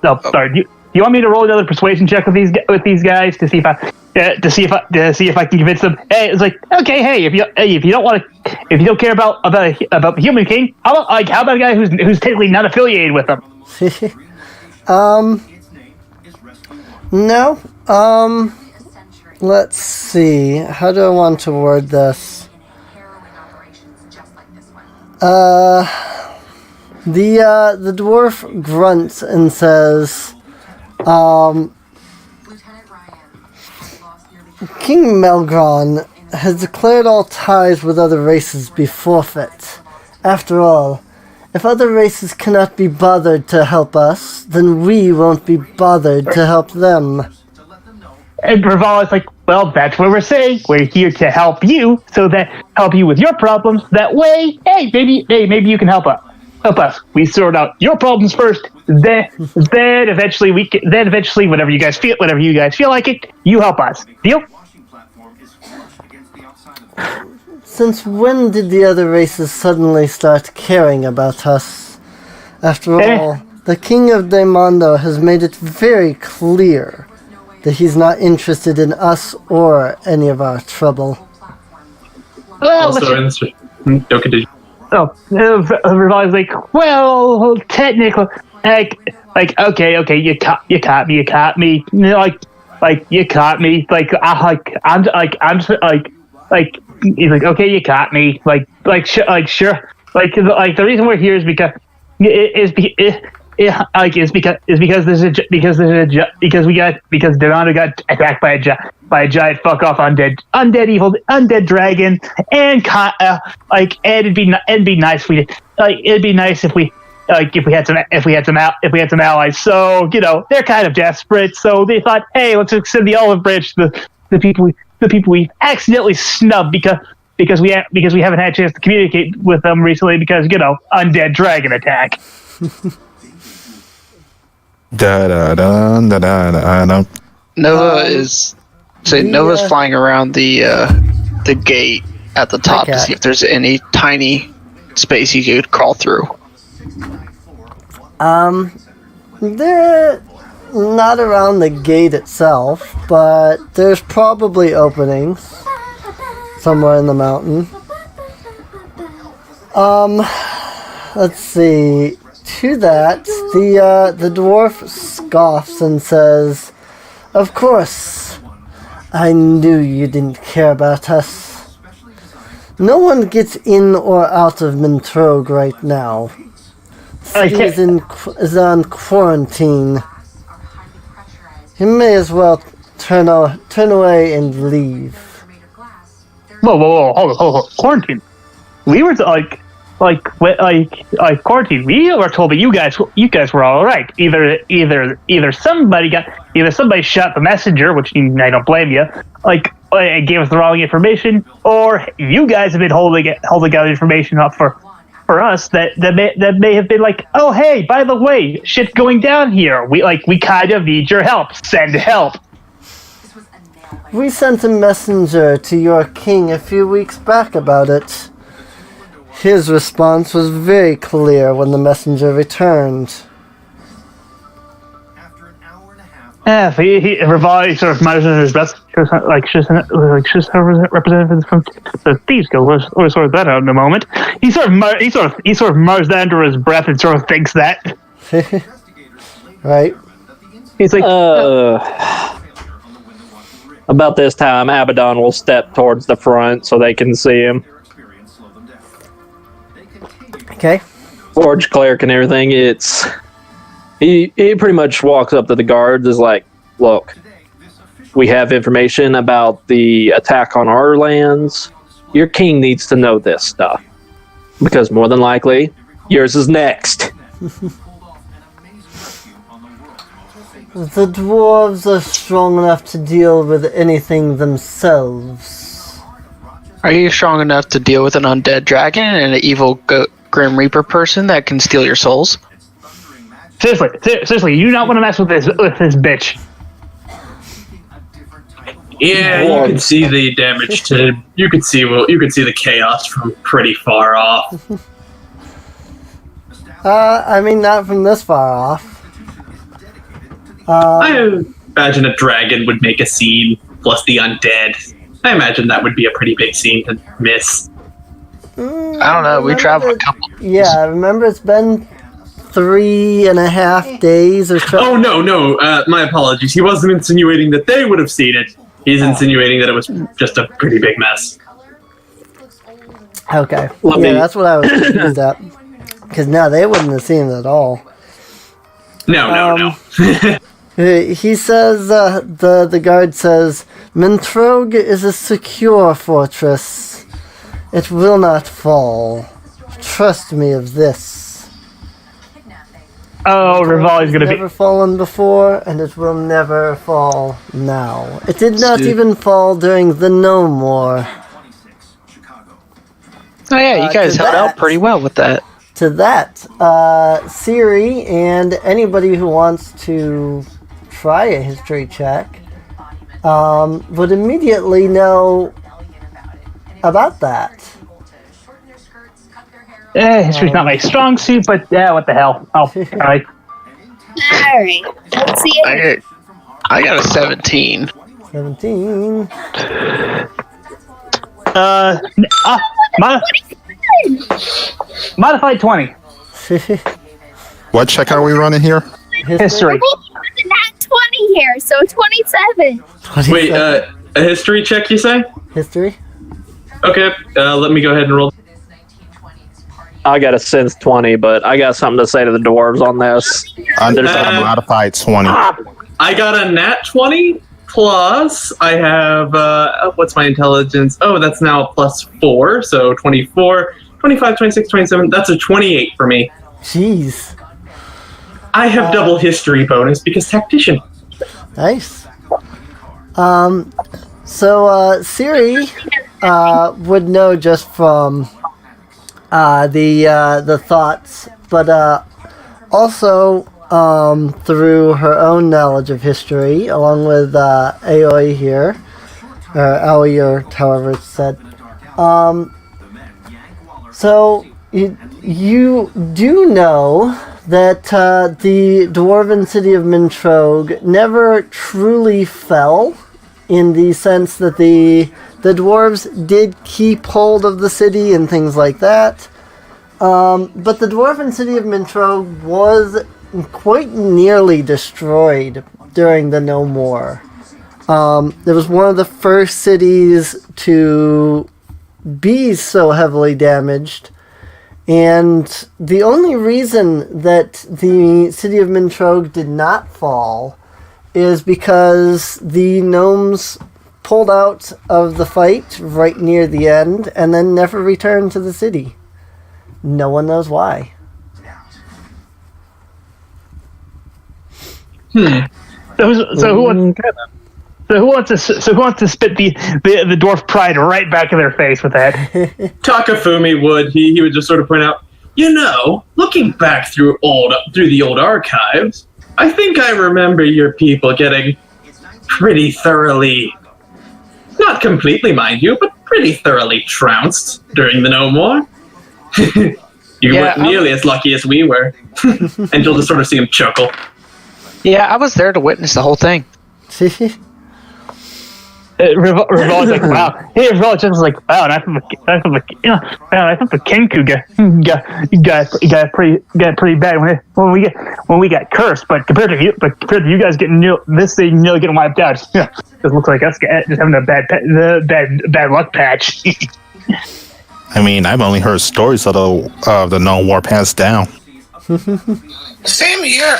No, sorry. You want me to roll another persuasion check with these guys to see if I can convince them? Hey, it's like, okay, hey, if you don't care about the Human King, how about a guy who's technically not affiliated with them? No. Let's see. How do I want to word this? The dwarf grunts and says, King Melgron has declared all ties with other races be forfeit. After all, if other races cannot be bothered to help us, then we won't be bothered to help them. And Rivali's like, well, that's what we're saying. We're here to help you, help you with your problems. That way, maybe you can help us. We sort out your problems first. Then eventually whenever you guys feel like it, you help us. Deal? Since when did the other races suddenly start caring about us? After all, the King of Daimondo has made it very clear that he's not interested in us or any of our trouble. Well, Rivali's like, well, technically, okay, you caught me, you caught me, he's like, okay, you caught me, sure, the reason we're here is because Donado got attacked by a giant fuck off undead dragon, and it'd be nice if we had some allies. So they're kind of desperate. So they thought, hey, let's extend the olive branch to the people we accidentally snubbed because we haven't had a chance to communicate with them recently because undead dragon attack. Nova's flying around the gate at the top to see if there's any tiny space he could crawl through. They're not around the gate itself, but there's probably openings somewhere in the mountain. Let's see. To that, the dwarf scoffs and says, "Of course, I knew you didn't care about us. No one gets in or out of Mintrog right now. He is on quarantine. You may as well turn away and leave." Whoa, hold on. Quarantine. We were quarantine. We were told that you guys were all right. Either somebody shot the messenger, which I don't blame you. And gave us the wrong information, or you guys have been holding out information up for us that may have been like, oh hey, by the way, shit's going down here. We kind of need your help. Send help. We sent a messenger to your king a few weeks back about it. His response was very clear when the messenger returned. Rivali sort of mutters under his breath, should representatives from the Thieves Guild. We'll sort that out in a moment. He sort of mutters that under his breath and sort of thinks that. Right. He's like, about this time, Abaddon will step towards the front so they can see him. Okay. Forge cleric and everything. He pretty much walks up to the guards, is like, look, we have information about the attack on our lands, your king needs to know this stuff. Because more than likely, yours is next. The dwarves are strong enough to deal with anything themselves. Are you strong enough to deal with an undead dragon and an evil Grim Reaper person that can steal your souls? Seriously, you do not want to mess with this bitch. Yeah, you can see the damage to. You can see the chaos from pretty far off. I mean, not from this far off. I imagine a dragon would make a scene, plus the undead. I imagine that would be a pretty big scene to miss. I don't know. We traveled a couple. Yeah, remember it's been 3.5 days or so. Oh no! My apologies. He wasn't insinuating that they would have seen it. He's insinuating that it was just a pretty big mess. Okay. That's what I was confused at. Because no, they wouldn't have seen it at all. No. He says, the guard says, Mintrog is a secure fortress. It will not fall. Trust me of this. Oh, Rivali's gonna be... Never fallen before, and it will never fall now. It did not even fall during the No More. Oh yeah, you guys held out pretty well with that. To that, Siri and anybody who wants to try a history check would immediately know about that. History's not my strong suit, but yeah, what the hell? Oh, alright. Alright, let's see it. I got a 17. 17. Modified 20. What check are we running here? History. Not 20 here, so 27. Wait, a history check, you say? History? Okay, let me go ahead and roll. I got a sense 20, but I got something to say to the dwarves on this. There's a modified 20. I got a nat 20, plus I have, what's my intelligence? Oh, that's now a plus 4, so 24, 25, 26, 27, that's a 28 for me. Jeez. I have double history bonus because tactician. Nice. So Siri would know just from the thoughts, but also through her own knowledge of history, along with Aoi here, or Aoi, or however it's said. So you do know that the dwarven city of Mintrog never truly fell, in the sense that the dwarves did keep hold of the city and things like that. But the dwarven city of Mintrog was quite nearly destroyed during the No More. It was one of the first cities to be so heavily damaged. And the only reason that the city of Mintrog did not fall is because the gnomes pulled out of the fight right near the end and then never returned to the city. No one knows why. So who wants to spit the dwarf pride right back in their face with that? Takafumi would. He would just sort of point out, looking back through the old archives, I think I remember your people getting pretty thoroughly, not completely, mind you, but pretty thoroughly trounced during the No More. You weren't nearly as lucky as we were. And you'll just sort of see him chuckle. Yeah, I was there to witness the whole thing. Rival's like, wow. Hey, Rival just like, wow. And I thought the Kenku got pretty bad when we got cursed. But compared to you guys getting this thing nearly getting wiped out, it looks like us just having a bad luck patch. I mean, I've only heard stories of the No War passed down. Same here.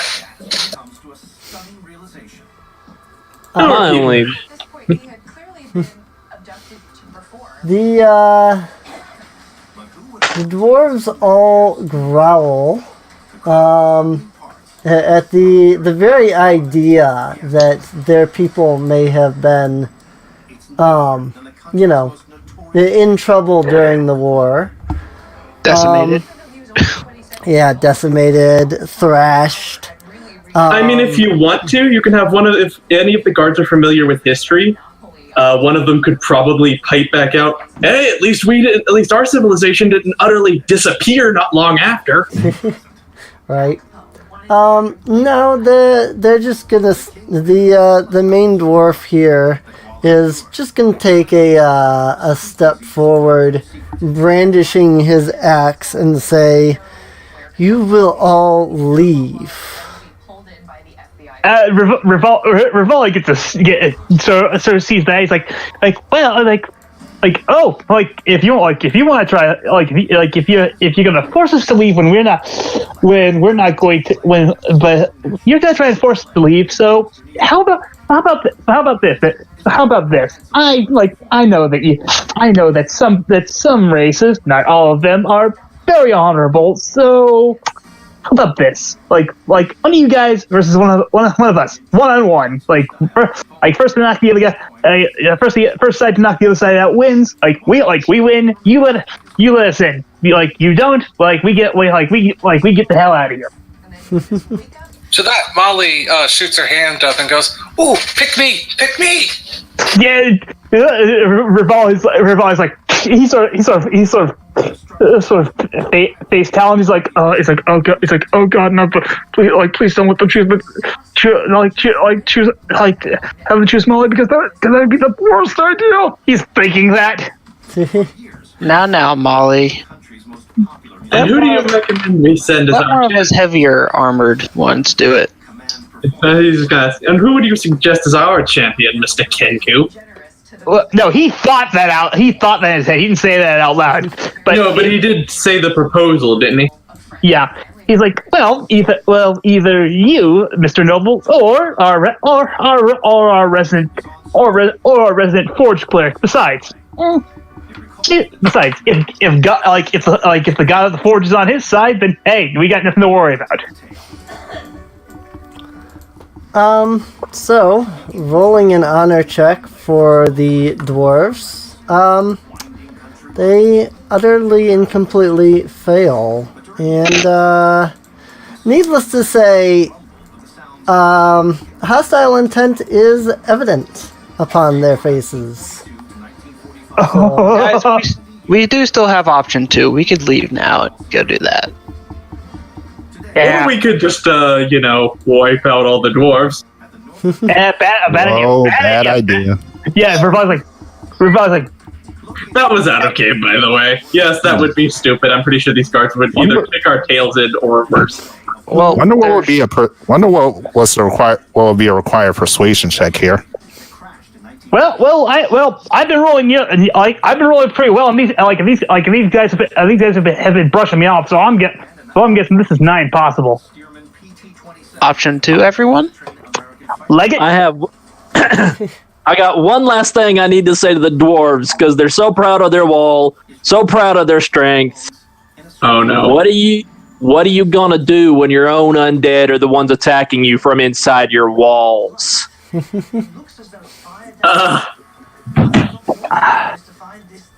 I only The dwarves all growl at the very idea that their people may have been, in trouble during the war. Decimated. Decimated, thrashed. I mean, if you want to, you can have if any of the guards are familiar with history, one of them could probably pipe back out, hey, at least our civilization didn't utterly disappear not long after. Right. No, they're just gonna, the main dwarf here is just gonna take a step forward, brandishing his axe and say, "You will all leave." Rivali so sees that he's like if you want to try if you're gonna force us to leave when we're not going to but you're gonna try and force us to leave. So how about this? I know that some races, not all of them, are very honorable. So how about this? Like one of you guys versus one of us, 1-on-1. First to knock the other guy. First side to knock the other side out wins. We win. You let us in. You don't. We get the hell out of here. To that, Molly shoots her hand up and goes, "Ooh, pick me! Yeah, Rivali's like he sort of face talon. He's like, oh god, no, but please don't let them choose, but have them choose Molly because that'd be the worst idea. He's thinking that. Now, Molly. And who do you recommend we send as let one of those heavier armored ones do it. And who would you suggest as our champion, Mr. Kenku? Well, no, he thought that out. He thought that in his head. He didn't say that out loud. But he did say the proposal, didn't he? Yeah. He's like, either you, Mr. Noble, or our resident forge cleric. Besides, if the god of the forge is on his side, then hey, we got nothing to worry about. So rolling an honor check for the dwarves. They utterly and completely fail, and needless to say, hostile intent is evident upon their faces. Guys, we do still have option 2. We could leave now and go do that. Yeah. Or we could just, wipe out all the dwarves. Bad idea. Yeah, Rivali's like, that was out of game, by the way. Yes, that would be stupid. I'm pretty sure these guards would either kick our tails in or worse. Well, wonder what would be a required persuasion check here. I've been rolling. I've been rolling pretty well. And these guys have been brushing me off. So I'm guessing this is 9 possible. Option 2, everyone. Leggett? I have. I got one last thing I need to say to the dwarves because they're so proud of their wall, so proud of their strength. Oh no! What are you gonna do when your own undead are the ones attacking you from inside your walls?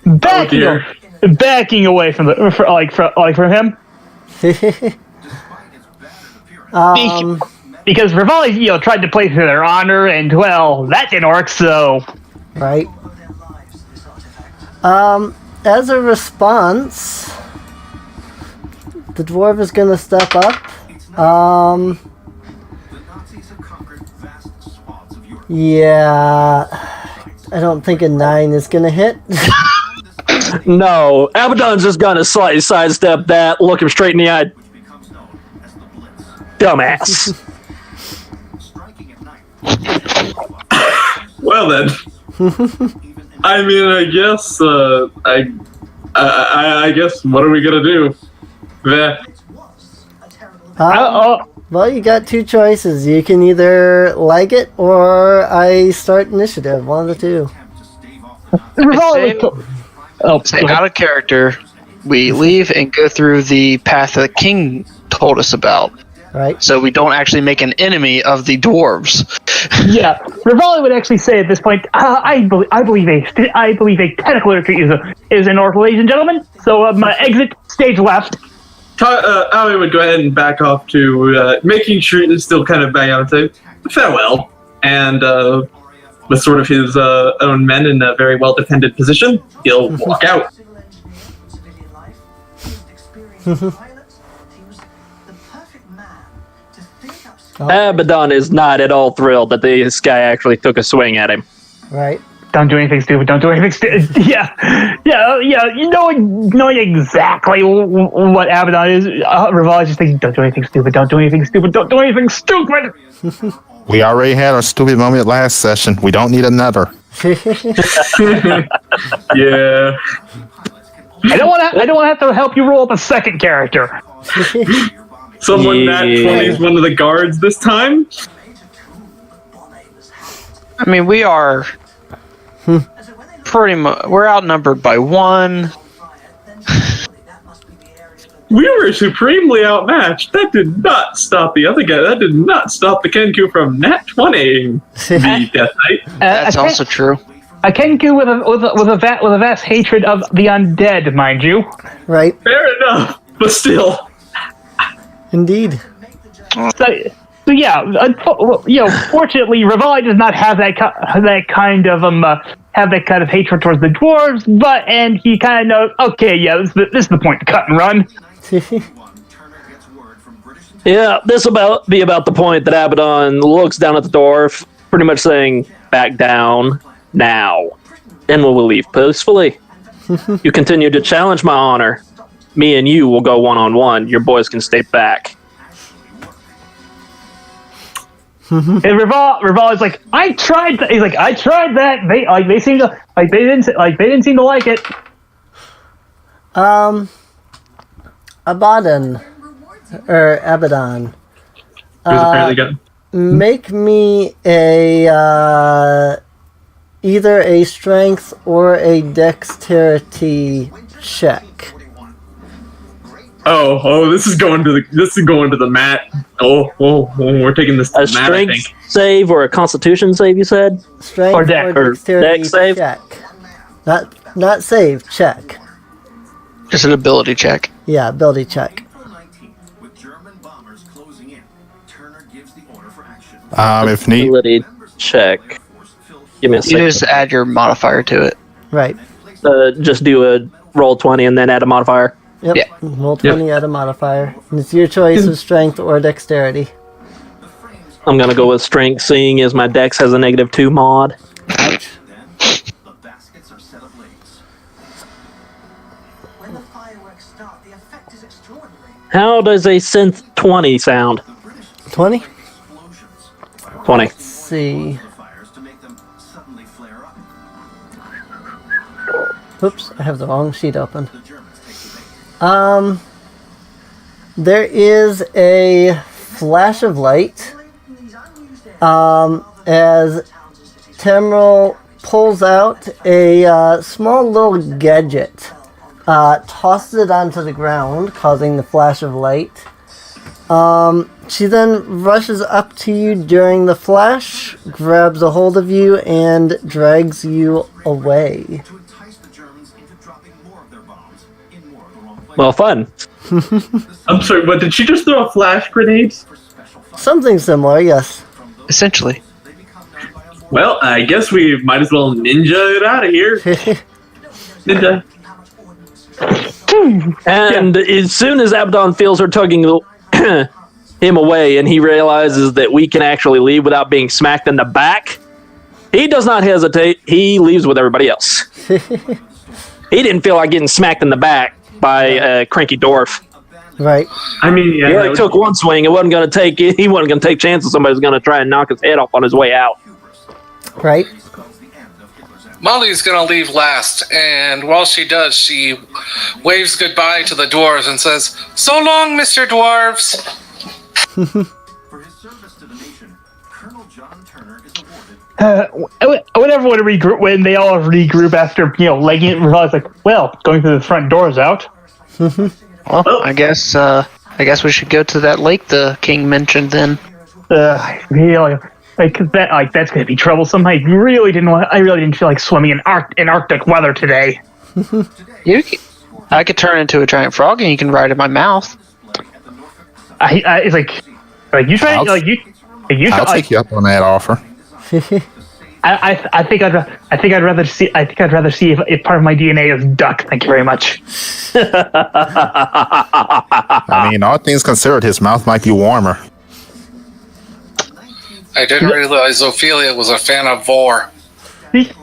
Backing away from from him. Because Rivali, tried to play to their honor, and well, that didn't work. So, right. As a response, the dwarf is gonna step up. Yeah, I don't think a 9 is gonna hit. No, Abaddon's just gonna slightly sidestep that, look him straight in the eye. Dumbass. Well then, I mean, I guess, I guess, what are we gonna do? Well, you got 2 choices. You can either like it or I start initiative. One of the two. Say out of character, we leave and go through the path that the king told us about. Right. So we don't actually make an enemy of the dwarves. Yeah, Rivali would actually say at this point, I believe a technical retreat is in order, ladies and gentlemen. So exit stage left. Ali would go ahead and back off to making sure it's still kind of bang out and say farewell, and with sort of his own men in a very well defended position, he'll walk out. Abaddon is not at all thrilled that this guy actually took a swing at him. Right. Don't do anything stupid. Don't do anything stupid. Yeah. You know exactly what Abaddon is. Rivali's just thinking, don't do anything stupid. Don't do anything stupid. Don't do anything stupid. We already had our stupid moment last session. We don't need another. Yeah. I don't want to have to help you roll up a second character. Someone that 20 is one of the guards this time. I mean, we are pretty much, we're outnumbered by 1. We were supremely outmatched. That did not stop the other guy. That did not stop the Kenku from nat 20 the Death Knight. That's also true. A Kenku with a vast hatred of the undead, mind you. Right. Fair enough, but still. Indeed. So yeah, fortunately, Rivali does not have that kind of hatred towards the dwarves, and he kind of knows. Okay, yeah, this is the point to cut and run. Yeah, this will be about the point that Abaddon looks down at the dwarf, pretty much saying, "Back down now," and we'll leave peacefully. You continue to challenge my honor. Me and you will go one-on-one. Your boys can stay back. And Rivali is like, I tried that. He's like, I tried that. They seem to they didn't seem to like it. Abaddon. Make me either a strength or a dexterity check. Oh, this is going to the mat. Oh, we're taking this to the mat, I think. A strength save or a constitution save, you said? Strength or dexterity save? check. Not save, check. Just an ability check. Yeah, ability check. If need. Ability check. Give me a second. You just add your modifier to it. Right. Just do a roll 20 and then add a modifier. Yep. Yeah. Roll 20 add a modifier. And it's your choice of strength or dexterity. I'm going to go with strength, seeing as my dex has a -2 mod. Ouch. How does a synth 20 sound? 20? 20. Let's see. Oops, I have the wrong sheet open. There is a flash of light as Temril pulls out a small little gadget, tosses it onto the ground, causing the flash of light. She then rushes up to you during the flash, grabs a hold of you, and drags you away. Well, fun. I'm sorry, but did she just throw a flash grenade? Something similar, yes. Essentially. Well, I guess we might as well ninja it out of here. Ninja. And as soon as Abaddon feels her tugging him away and he realizes that we can actually leave without being smacked in the back, he does not hesitate. He leaves with everybody else. He didn't feel like getting smacked in the back by a cranky dwarf. Right. I mean, yeah. He only took one swing. He wasn't going to take chances somebody was going to try and knock his head off on his way out. Right. Molly's gonna leave last, and while she does, she waves goodbye to the dwarves and says, "So long, Mr. Dwarves." when everyone regroup, when they all regroup after legging it, realize going through the front door is out. Well, I guess we should go to that lake the king mentioned then. Really, that's gonna be troublesome. I really didn't feel like swimming in Arctic weather today. I could turn into a giant frog and you can ride in my mouth. It's you try I'll take you up on that offer. I think I'd rather see if part of my DNA is duck. Thank you very much. I mean, all things considered, his mouth might be warmer. I didn't realize Ophelia was a fan of vor. In fact,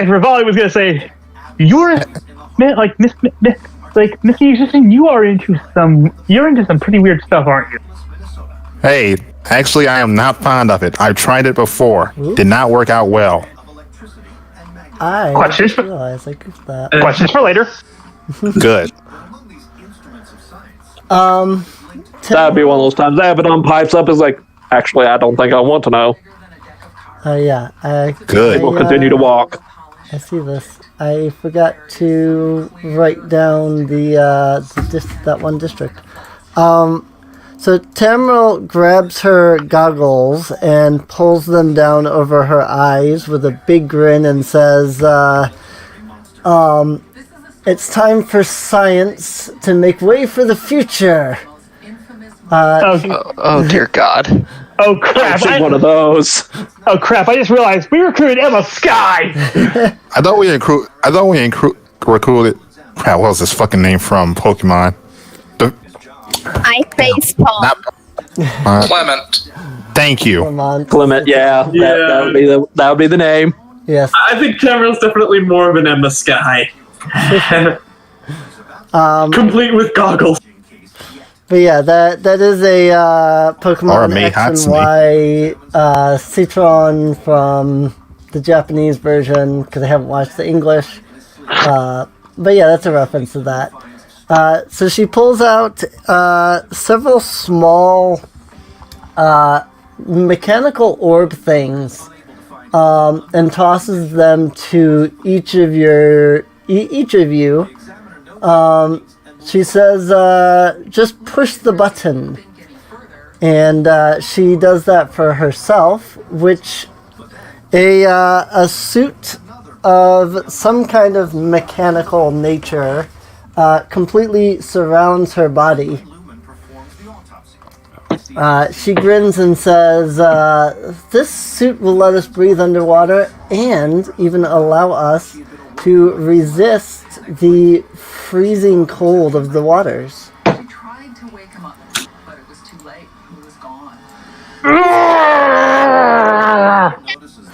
Rivali was gonna say, Miss Musician, you're into some pretty weird stuff, aren't you? Hey, actually, I am not fond of it. I've tried it before. Did not work out well. Questions for later. Good. That'd be one of those times. Abaddon pipes up is like, actually, I don't think I want to know. Yeah. Good. We'll continue to walk. I see this. I forgot to write down that one district. So Tamriel grabs her goggles and pulls them down over her eyes with a big grin and says, it's time for science to make way for the future. Oh dear God. Oh crap! One of those. Oh crap! I just realized we recruited Emma Sky. I thought we recruited. Crap! What was this fucking name from Pokemon? I face Paul. Clement. Thank you. Clement. Yeah. That would be the name. Yes. I think Tamriel's definitely more of an Emma Sky. Complete with goggles. But yeah, that is a Pokemon X and Y Citron from the Japanese version because I haven't watched the English. But yeah, that's a reference to that. So she pulls out several small mechanical orb things and tosses them to each of you. She says, just push the button. And she does that for herself, which a suit of some kind of mechanical nature completely surrounds her body. She grins and says, this suit will let us breathe underwater and even allow us to resist the freezing cold of the waters. I tried to wake him up, but it was too late. He was gone.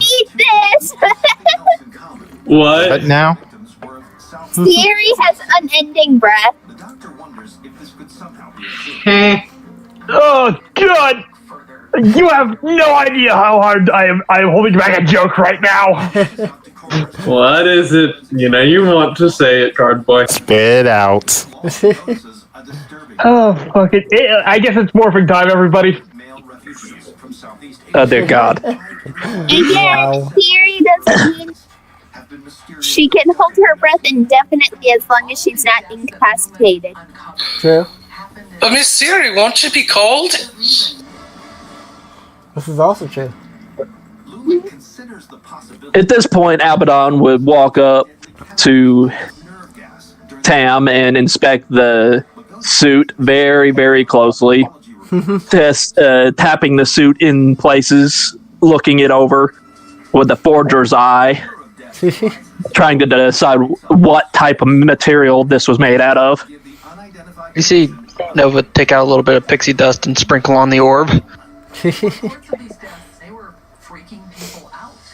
Eat this! What? But now? Siri has unending breath. Oh God! You have no idea how hard I am holding back a joke right now. What is it? You want to say it, Card Boy. Spit it out. Oh, fuck it. I guess it's morphing time, everybody. Oh, dear God. Again, Siri doesn't mean she can hold her breath indefinitely as long as she's not incapacitated. True. But Miss Siri, won't you be cold? This is also true. At this point, Abaddon would walk up to Tam and inspect the suit very, very closely. Tapping the suit in places, looking it over with the forger's eye, trying to decide what type of material this was made out of. You see Nova take out a little bit of pixie dust and sprinkle on the orb.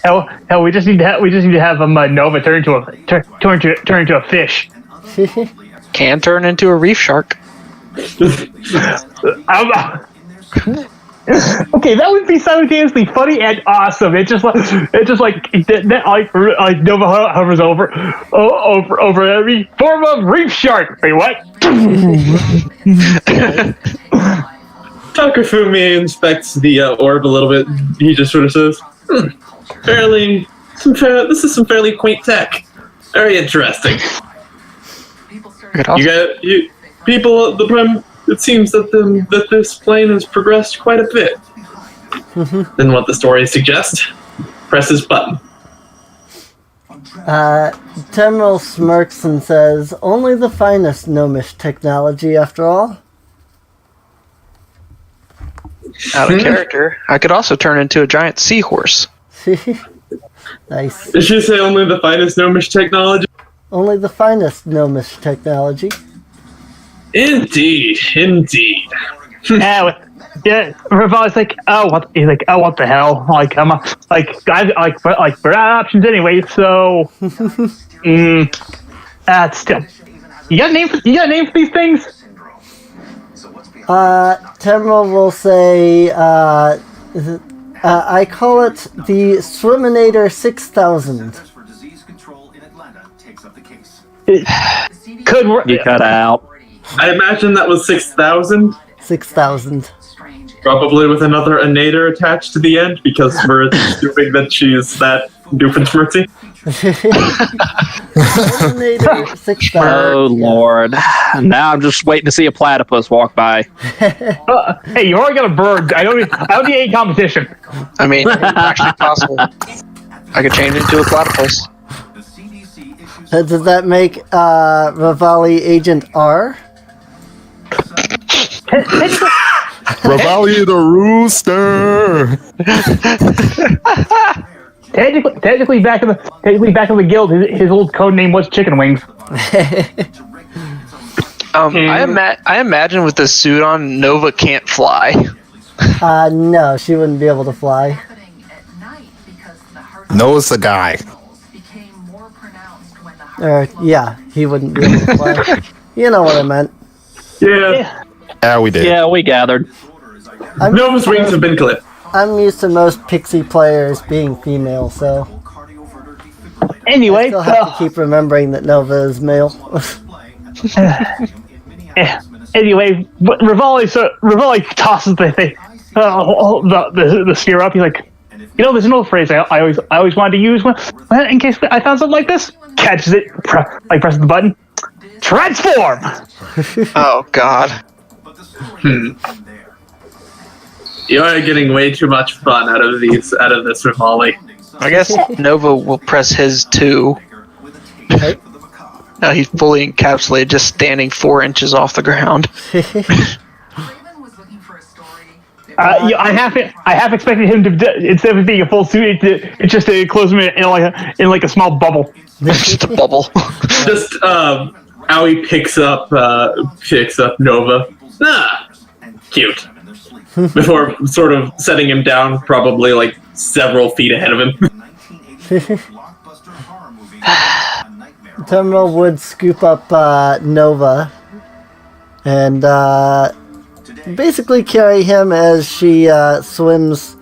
Hell, we just need to have Nova turn into a fish. Can turn into a reef shark. Okay, that would be simultaneously funny and awesome. It's just like Nova hovers over every form of reef shark. Wait, what? Takafumi inspects the orb a little bit. He just sort of says, this is some fairly quaint tech. Very interesting. It seems that this plane has progressed quite a bit. Then what the story suggests, press this button. Temeril smirks and says, only the finest gnomish technology after all. Out of character, I could also turn into a giant seahorse. Nice. Did she say only the finest gnomish technology? Only the finest gnomish technology. Indeed. Yeah, Rivali's like, what the hell? Like, we're out of options anyway. So, still, you got a name for these things? Temeril will say, I call it the Swiminator 6000. You cut out. I imagine that was 6,000. 6,000. Probably with another Anator attached to the end, because we're assuming that she's that Doofenshmirtzy. Swiminator 6000. Oh, Lord. Now I'm just waiting to see a platypus walk by. Hey, you already got a bird. I don't need any competition. I mean, it's actually possible. I could change into a platypus. Does that make Rivali Agent R? Rivali the Rooster. Technically, back in the guild, his old code name was Chicken Wings. I imagine with this suit on, Nova can't fly. No, she wouldn't be able to fly. Knows the guy. Yeah, he wouldn't be able to fly. You know what I meant. Yeah. Yeah, we did. Yeah, we gathered. Nova's wings have been clipped. I'm used to most pixie players being female, so... Anyway, I still have to keep remembering that Nova is male. Anyway, Rivali tosses the thing, the sphere up. He's like, there's an old phrase I always wanted to use in case I found something like this. Catches it, presses the button. Transform! Oh, God. You are getting way too much fun out of this Rivali. I guess Nova will press his too. Now he's fully encapsulated, just standing 4 inches off the ground. I half expected him to, instead of being a full suit, it's just to close him in like a small bubble. Just a bubble. Just Aoi picks up Nova. Cute. Before sort of setting him down, probably like several feet ahead of him. Temeril would scoop up Nova and basically carry him as she swims,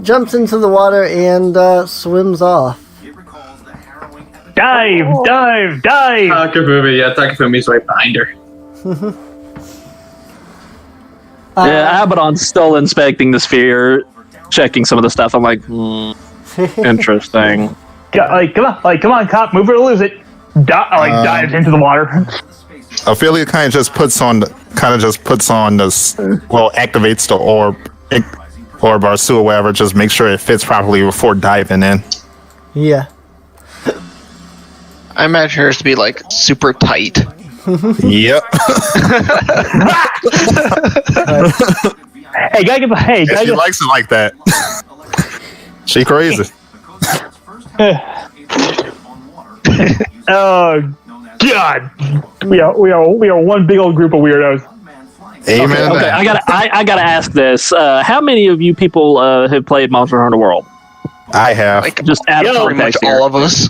jumps into the water and swims off. Dive! Takafumi's right behind her. Abaddon's still inspecting the sphere, checking some of the stuff. I'm like, interesting. Come on, cop, move it or lose it. Dives into the water. Ophelia kind of just puts on this, activates the orb or suit or whatever, just make sure it fits properly before diving in. Yeah. I imagine hers to be like super tight. Yep. She likes it like that. She crazy. Oh God, we are one big old group of weirdos. Amen. Okay, I gotta ask this. How many of you people have played Monster Hunter World? I have. Just out of pretty much all of us.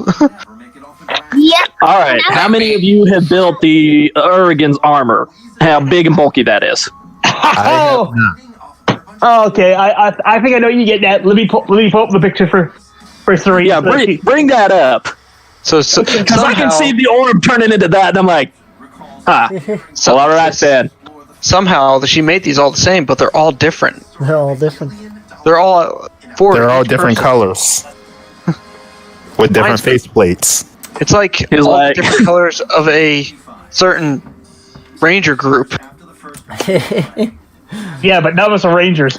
Yep. All right. How many of you have built the Urigen's armor? How big and bulky that is? Okay. I think I know you get that. Let me pull up the picture for Suri. Yeah, bring that up. So because I can see the orb turning into that, and I'm like, so all right then. somehow she made these all the same, but they're all different. They're all different. They're all They're all different colors with different face plates. It's like all the different colors of a certain ranger group. Yeah, but none of us are rangers.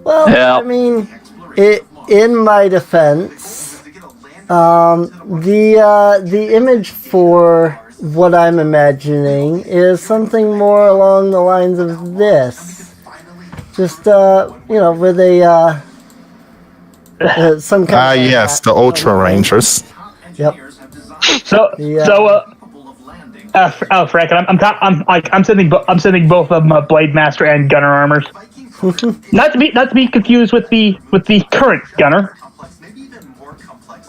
Well, Yeah. I mean, in my defense, the image for what I'm imagining is something more along the lines of this. Just with a some kind of Yes, the Ultra Rangers. Yep. Frank, I'm sending both of them Blade Master and Gunner armors. not to be confused with the current Gunner.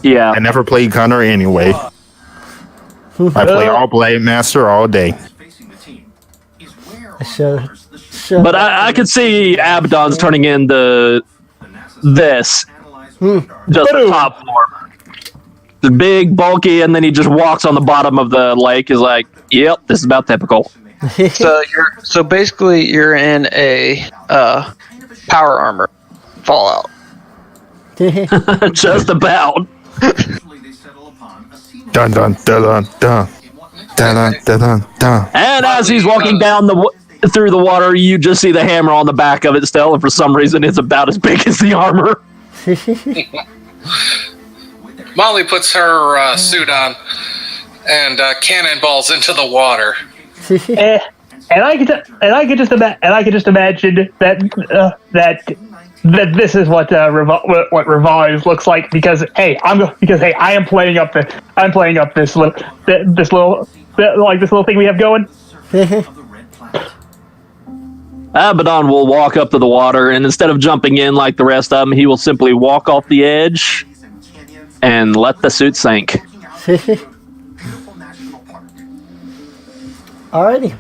Yeah. I never played Gunner anyway. I play all Blade Master all day. I should. But I could see Abaddon's turning into this. Just the top form. The big, bulky, and then he just walks on the bottom of the lake. Is like, yep, this is about typical. So basically you're in a power armor Fallout. Just about. Dun dun dun dun dun dun dun dun dun. And as he's walking down through the water, you just see the hammer on the back of it still, and for some reason it's about as big as the armor. Molly puts her suit on and cannonballs into the water. And I could just imagine that this is what Revive looks like because I am playing up this little thing we have going. Abaddon will walk up to the water, and instead of jumping in like the rest of them, he will simply walk off the edge and let the suit sink. Alrighty.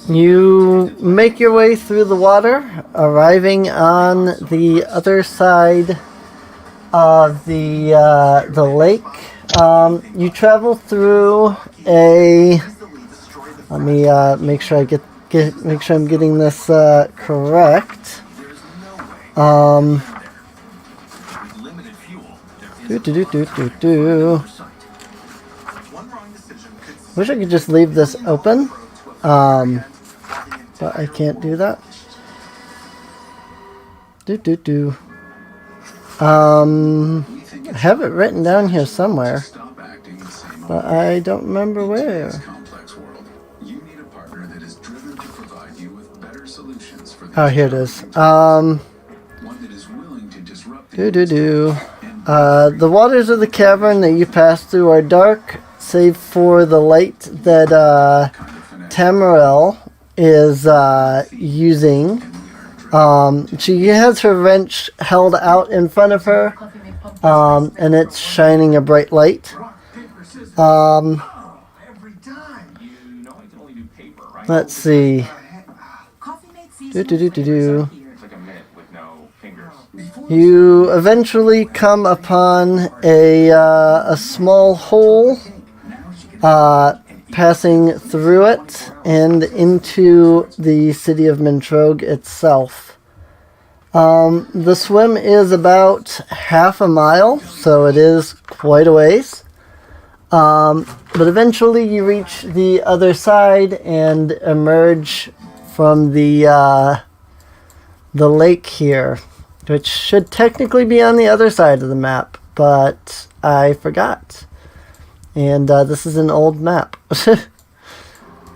You make your way through the water, arriving on the other side of the lake. You travel through a. Let me make sure I make sure I'm getting this correct. Wish I could just leave this open, but I can't do that. I have it written down here somewhere, but I don't remember where. Oh, here it is. The waters of the cavern that you pass through are dark, save for the light that Tamarel is using. She has her wrench held out in front of her, and it's shining a bright light. Let's see. You eventually come upon a small hole, passing through it and into the city of Mintrogue itself. The swim is about half a mile, so it is quite a ways. But eventually you reach the other side and emerge from the lake here, which should technically be on the other side of the map, but I forgot. And this is an old map.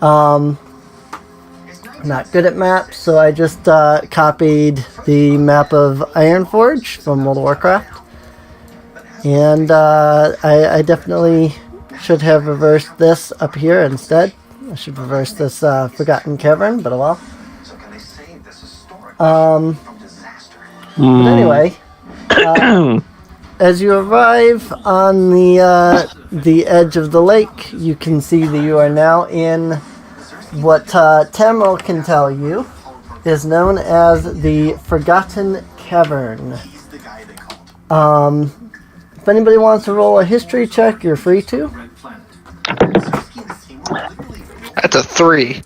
I'm not good at maps, so I just copied the map of Ironforge from World of Warcraft. And I definitely should have reversed this up here instead. I should reverse this Forgotten Cavern, but oh well. But anyway, as you arrive on the edge of the lake, you can see that you are now in what Tamil can tell you is known as the Forgotten Cavern. If anybody wants to roll a history check, you're free to. That's a 3.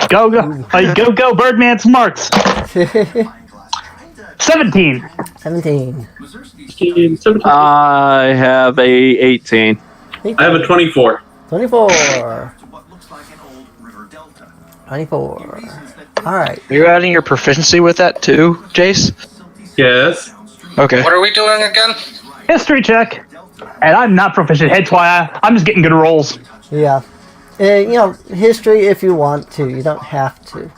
Go, go, Birdman Smarts. 17. 17. I have a 18. I have a 24. 24. 24. Alright. Are you adding your proficiency with that too, Jace? Yes. Okay. What are we doing again? History check. And I'm not proficient, hence why I'm just getting good rolls. Yeah. History if you want to. You don't have to.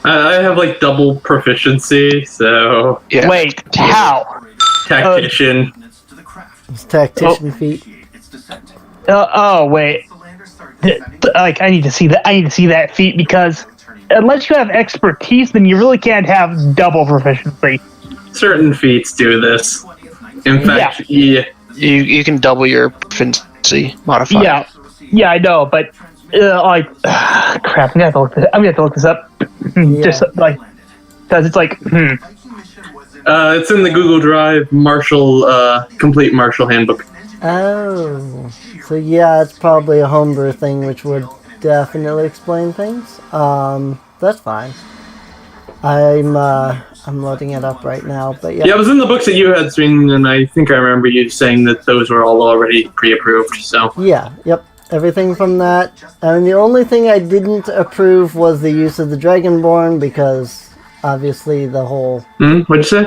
I have like double proficiency, so. Yeah. Wait, how? Tactician. It's tactician feat. Wait. I need to see that. I need to see that feat because unless you have expertise, then you really can't have double proficiency. Certain feats do this. In fact, yeah. You can double your proficiency modifier. Yeah, I know, but crap. I'm gonna have to look this up. Just because it's like. It's in the Google Drive complete Marshall handbook. Oh, so yeah, it's probably a homebrew thing, which would definitely explain things. That's fine. I'm loading it up right now, but yeah. Yeah, it was in the books that you had seen, and I think I remember you saying that those were all already pre-approved. So. Yeah. Yep. Everything from that, and the only thing I didn't approve was the use of the Dragonborn because obviously the whole. What'd you say?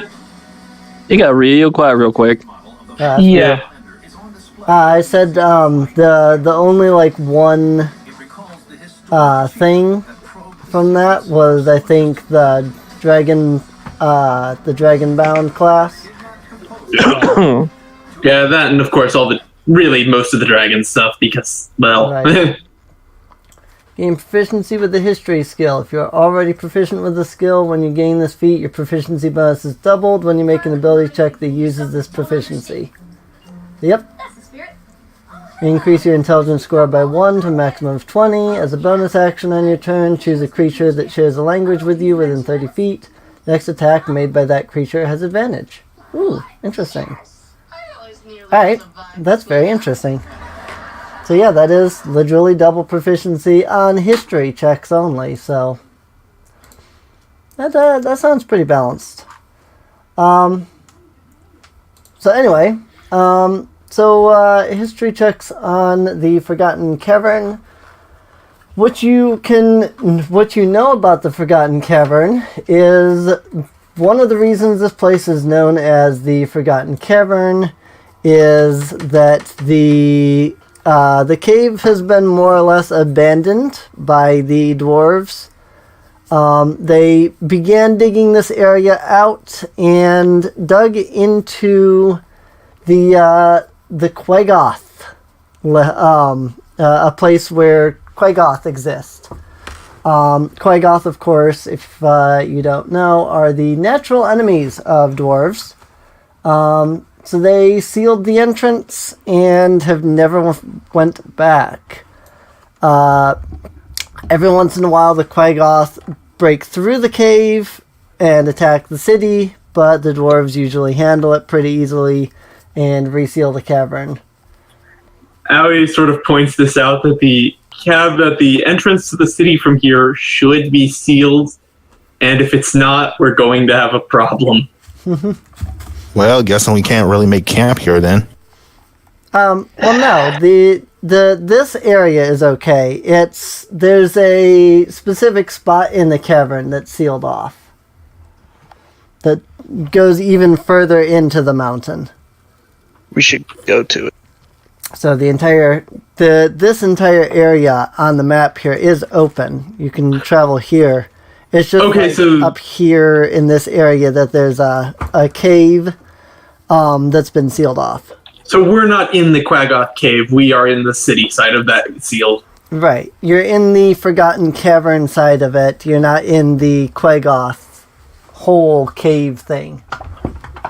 You got real quiet real quick. Yeah. I said the only one thing from that was I think the Dragonbound class. Yeah, that and of course most of the dragon stuff because Right. Gain proficiency with the history skill. If you're already proficient with the skill, when you gain this feat, your proficiency bonus is doubled when you make an ability check that uses this proficiency. Yep. Increase your intelligence score by 1 to a maximum of 20. As a bonus action on your turn, choose a creature that shares a language with you within 30 feet. Next attack made by that creature has advantage. Ooh, interesting. Alright, that's very interesting. So yeah, that is literally double proficiency on history checks only, so that sounds pretty balanced. So anyway, history checks on the Forgotten Cavern. What you know about the Forgotten Cavern is one of the reasons this place is known as the Forgotten Cavern is that the cave has been more or less abandoned by the dwarves. They began digging this area out and dug into the Quaggoth, a place where Quaggoth exist. Quaggoth, of course, if you don't know, are the natural enemies of dwarves. So they sealed the entrance and have never went back. Every once in a while, the Quaggoth break through the cave and attack the city, but the dwarves usually handle it pretty easily and reseal the cavern. Aoi sort of points this out that the entrance to the city from here should be sealed, and if it's not, we're going to have a problem. Well, guessing we can't really make camp here then. Well, no. This area is okay. There's a specific spot in the cavern that's sealed off that goes even further into the mountain. We should go to it. So this entire area on the map here is open. You can travel here. It's just up here in this area that there's a cave that's been sealed off. So we're not in the Quaggoth cave. We are in the city side of that sealed. Right. You're in the Forgotten Cavern side of it. You're not in the Quaggoth whole cave thing.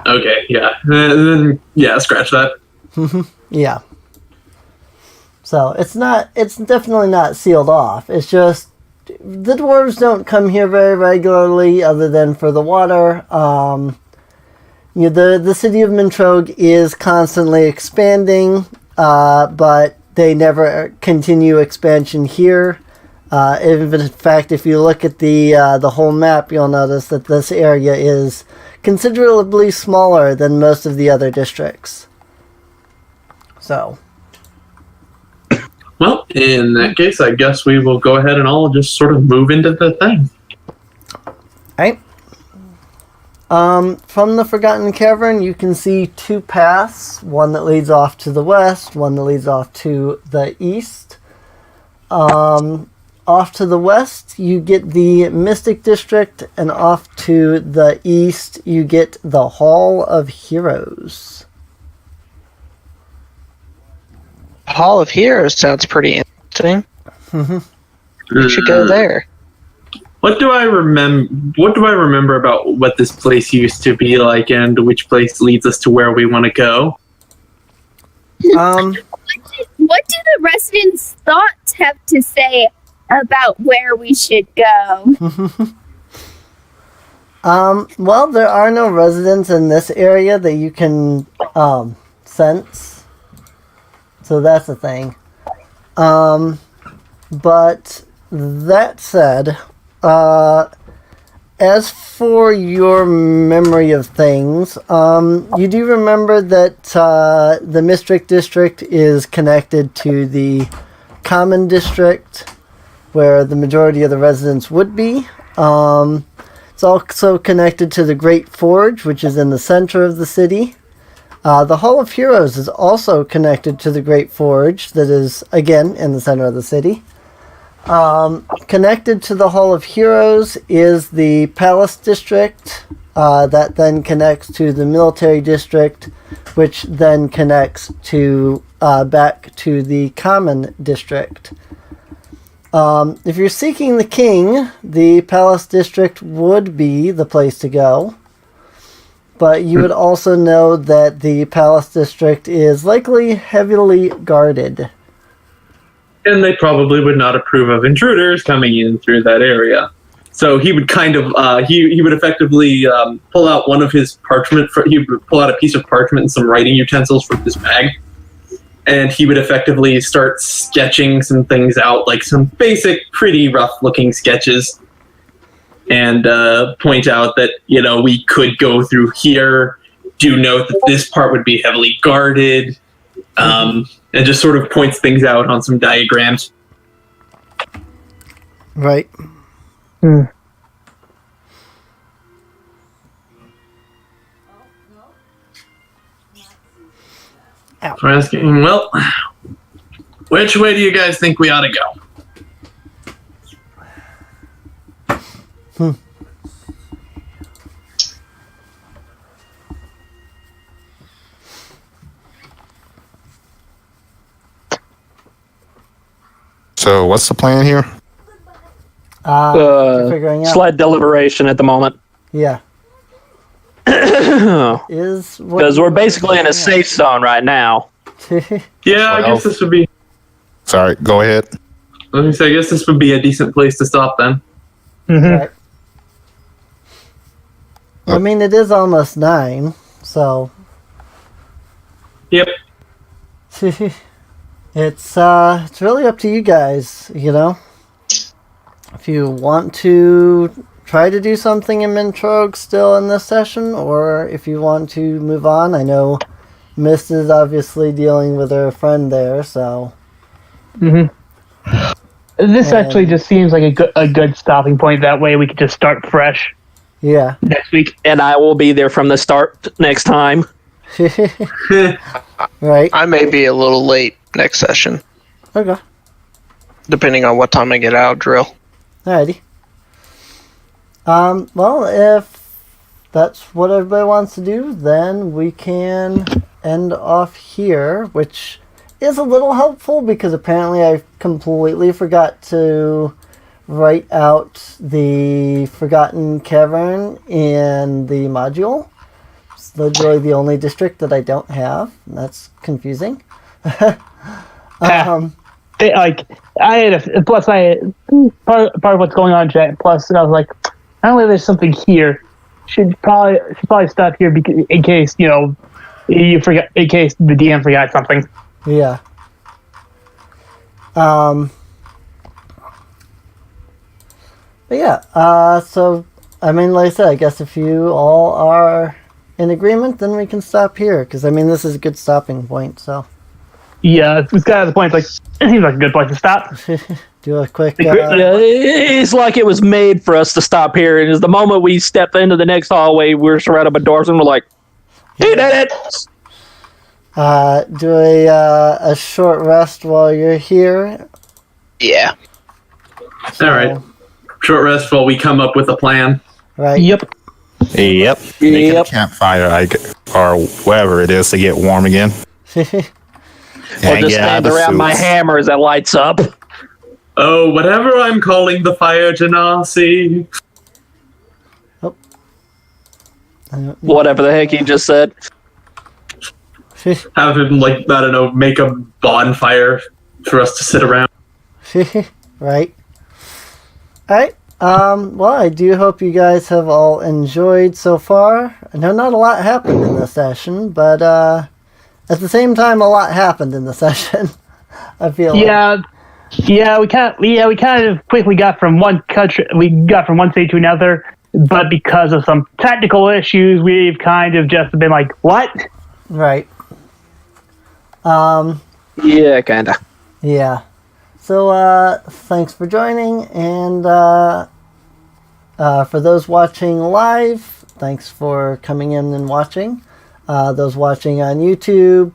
Okay, yeah. Then scratch that. Yeah. So it's definitely not sealed off. It's just the dwarves don't come here very regularly other than for the water. The city of Mintrogue is constantly expanding, but they never continue expansion here. In fact, if you look at the whole map, you'll notice that this area is considerably smaller than most of the other districts. So. Well, in that case, I guess we will go ahead and all just sort of move into the thing. Right. From the Forgotten Cavern, you can see two paths. One that leads off to the west, one that leads off to the east. Off to the west, you get the Mystic District, and off to the east, you get the Hall of Heroes. Hall of Heroes sounds pretty interesting. We should go there. What do I remember about what this place used to be like, and which place leads us to where we want to go? What do the residents' thoughts have to say about where we should go? Well, there are no residents in this area that you can sense, so that's a thing. But that said, as for your memory of things, you do remember that the Mystic District is connected to the Common District, where the majority of the residents would be. It's also connected to the Great Forge, which is in the center of the city. The Hall of Heroes is also connected to the Great Forge, that is, again, in the center of the city. Connected to the Hall of Heroes is the Palace District, that then connects to the Military District, which then connects to back to the Common District. If you're seeking the king, the Palace District would be the place to go. But you would also know that the Palace District is likely heavily guarded. And they probably would not approve of intruders coming in through that area. So he would kind of, he would effectively pull out one of his parchment, he would pull out a piece of parchment and some writing utensils from his bag. And he would effectively start sketching some things out, like some basic, pretty rough-looking sketches. And point out that, we could go through here. Do note that this part would be heavily guarded. And just sort of points things out on some diagrams. Right. We're asking, well, which way do you guys think we ought to go? So, what's the plan here? Figuring out. Slight deliberation at the moment. Yeah. Because we're basically in a safe zone right now. Yeah, I guess this would be... Sorry, go ahead. I guess this would be a decent place to stop then. Right. I mean, it is almost 9, so... Yep. It's really up to you guys, If you want to try to do something in Mintrogue still in this session, or if you want to move on. I know Mist is obviously dealing with her friend there, so... This actually just seems like a good stopping point. That way we could just start fresh. Yeah. Next week. And I will be there from the start next time. Right. I may be a little late next session. Okay. Depending on what time I get out of drill. Alrighty. Well, if that's what everybody wants to do, then we can end off here, which is a little helpful because apparently I completely forgot to write out the Forgotten Cavern in the module. It's literally the only district that I don't have, and that's confusing. Plus part of what's going on, Jet. Plus, I was like, not only there's something here, should probably stop here because, in case you forgot, in case the DM forgot something. Yeah. But yeah, so, I mean, like I said, I guess if you all are in agreement, then we can stop here. Because, I mean, this is a good stopping point, so. Yeah, it's kind of the point. Like, it seems like a good place to stop. Do a quick... Yeah, it's like it was made for us to stop here. And the moment we step into the next hallway, we're surrounded by doors, and we're like, "He did it!" Do a short rest while you're here. Yeah. So, All right. Short rest while we come up with a plan. Right. Yep. Yep. Making a campfire or whatever it is to get warm again. Or just stand around my hammer as it lights up. Oh, whatever I'm calling the fire genasi. Whatever the heck he just said. Have him, like, I don't know, make a bonfire for us to sit around. Right. Alright. Well, I do hope you guys have all enjoyed so far. I know not a lot happened in this session, but at the same time, a lot happened in the session. I feel like. Yeah, we kind of quickly got from one country. We got from one state to another, but because of some technical issues, we've kind of just been like, "What?" Right. Yeah, kinda. Yeah. So, thanks for joining, and for those watching live, thanks for coming in and watching. Those watching on YouTube,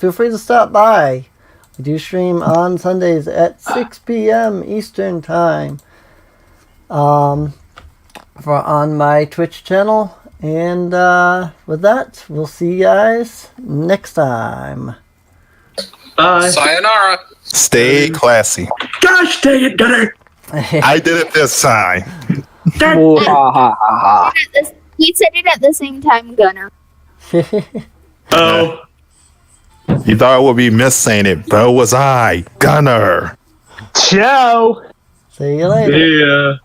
feel free to stop by. We do stream on Sundays at 6 p.m. Eastern Time on my Twitch channel. And with that, we'll see you guys next time. Bye. Sayonara. Stay classy. Gosh dang it, Gunner! I did it this time. Ooh, ha, ha, ha, ha. He said it at the same time, Gunner. Oh. You thought I would be missing it, but it was I, Gunner. Ciao. See you later. Yeah.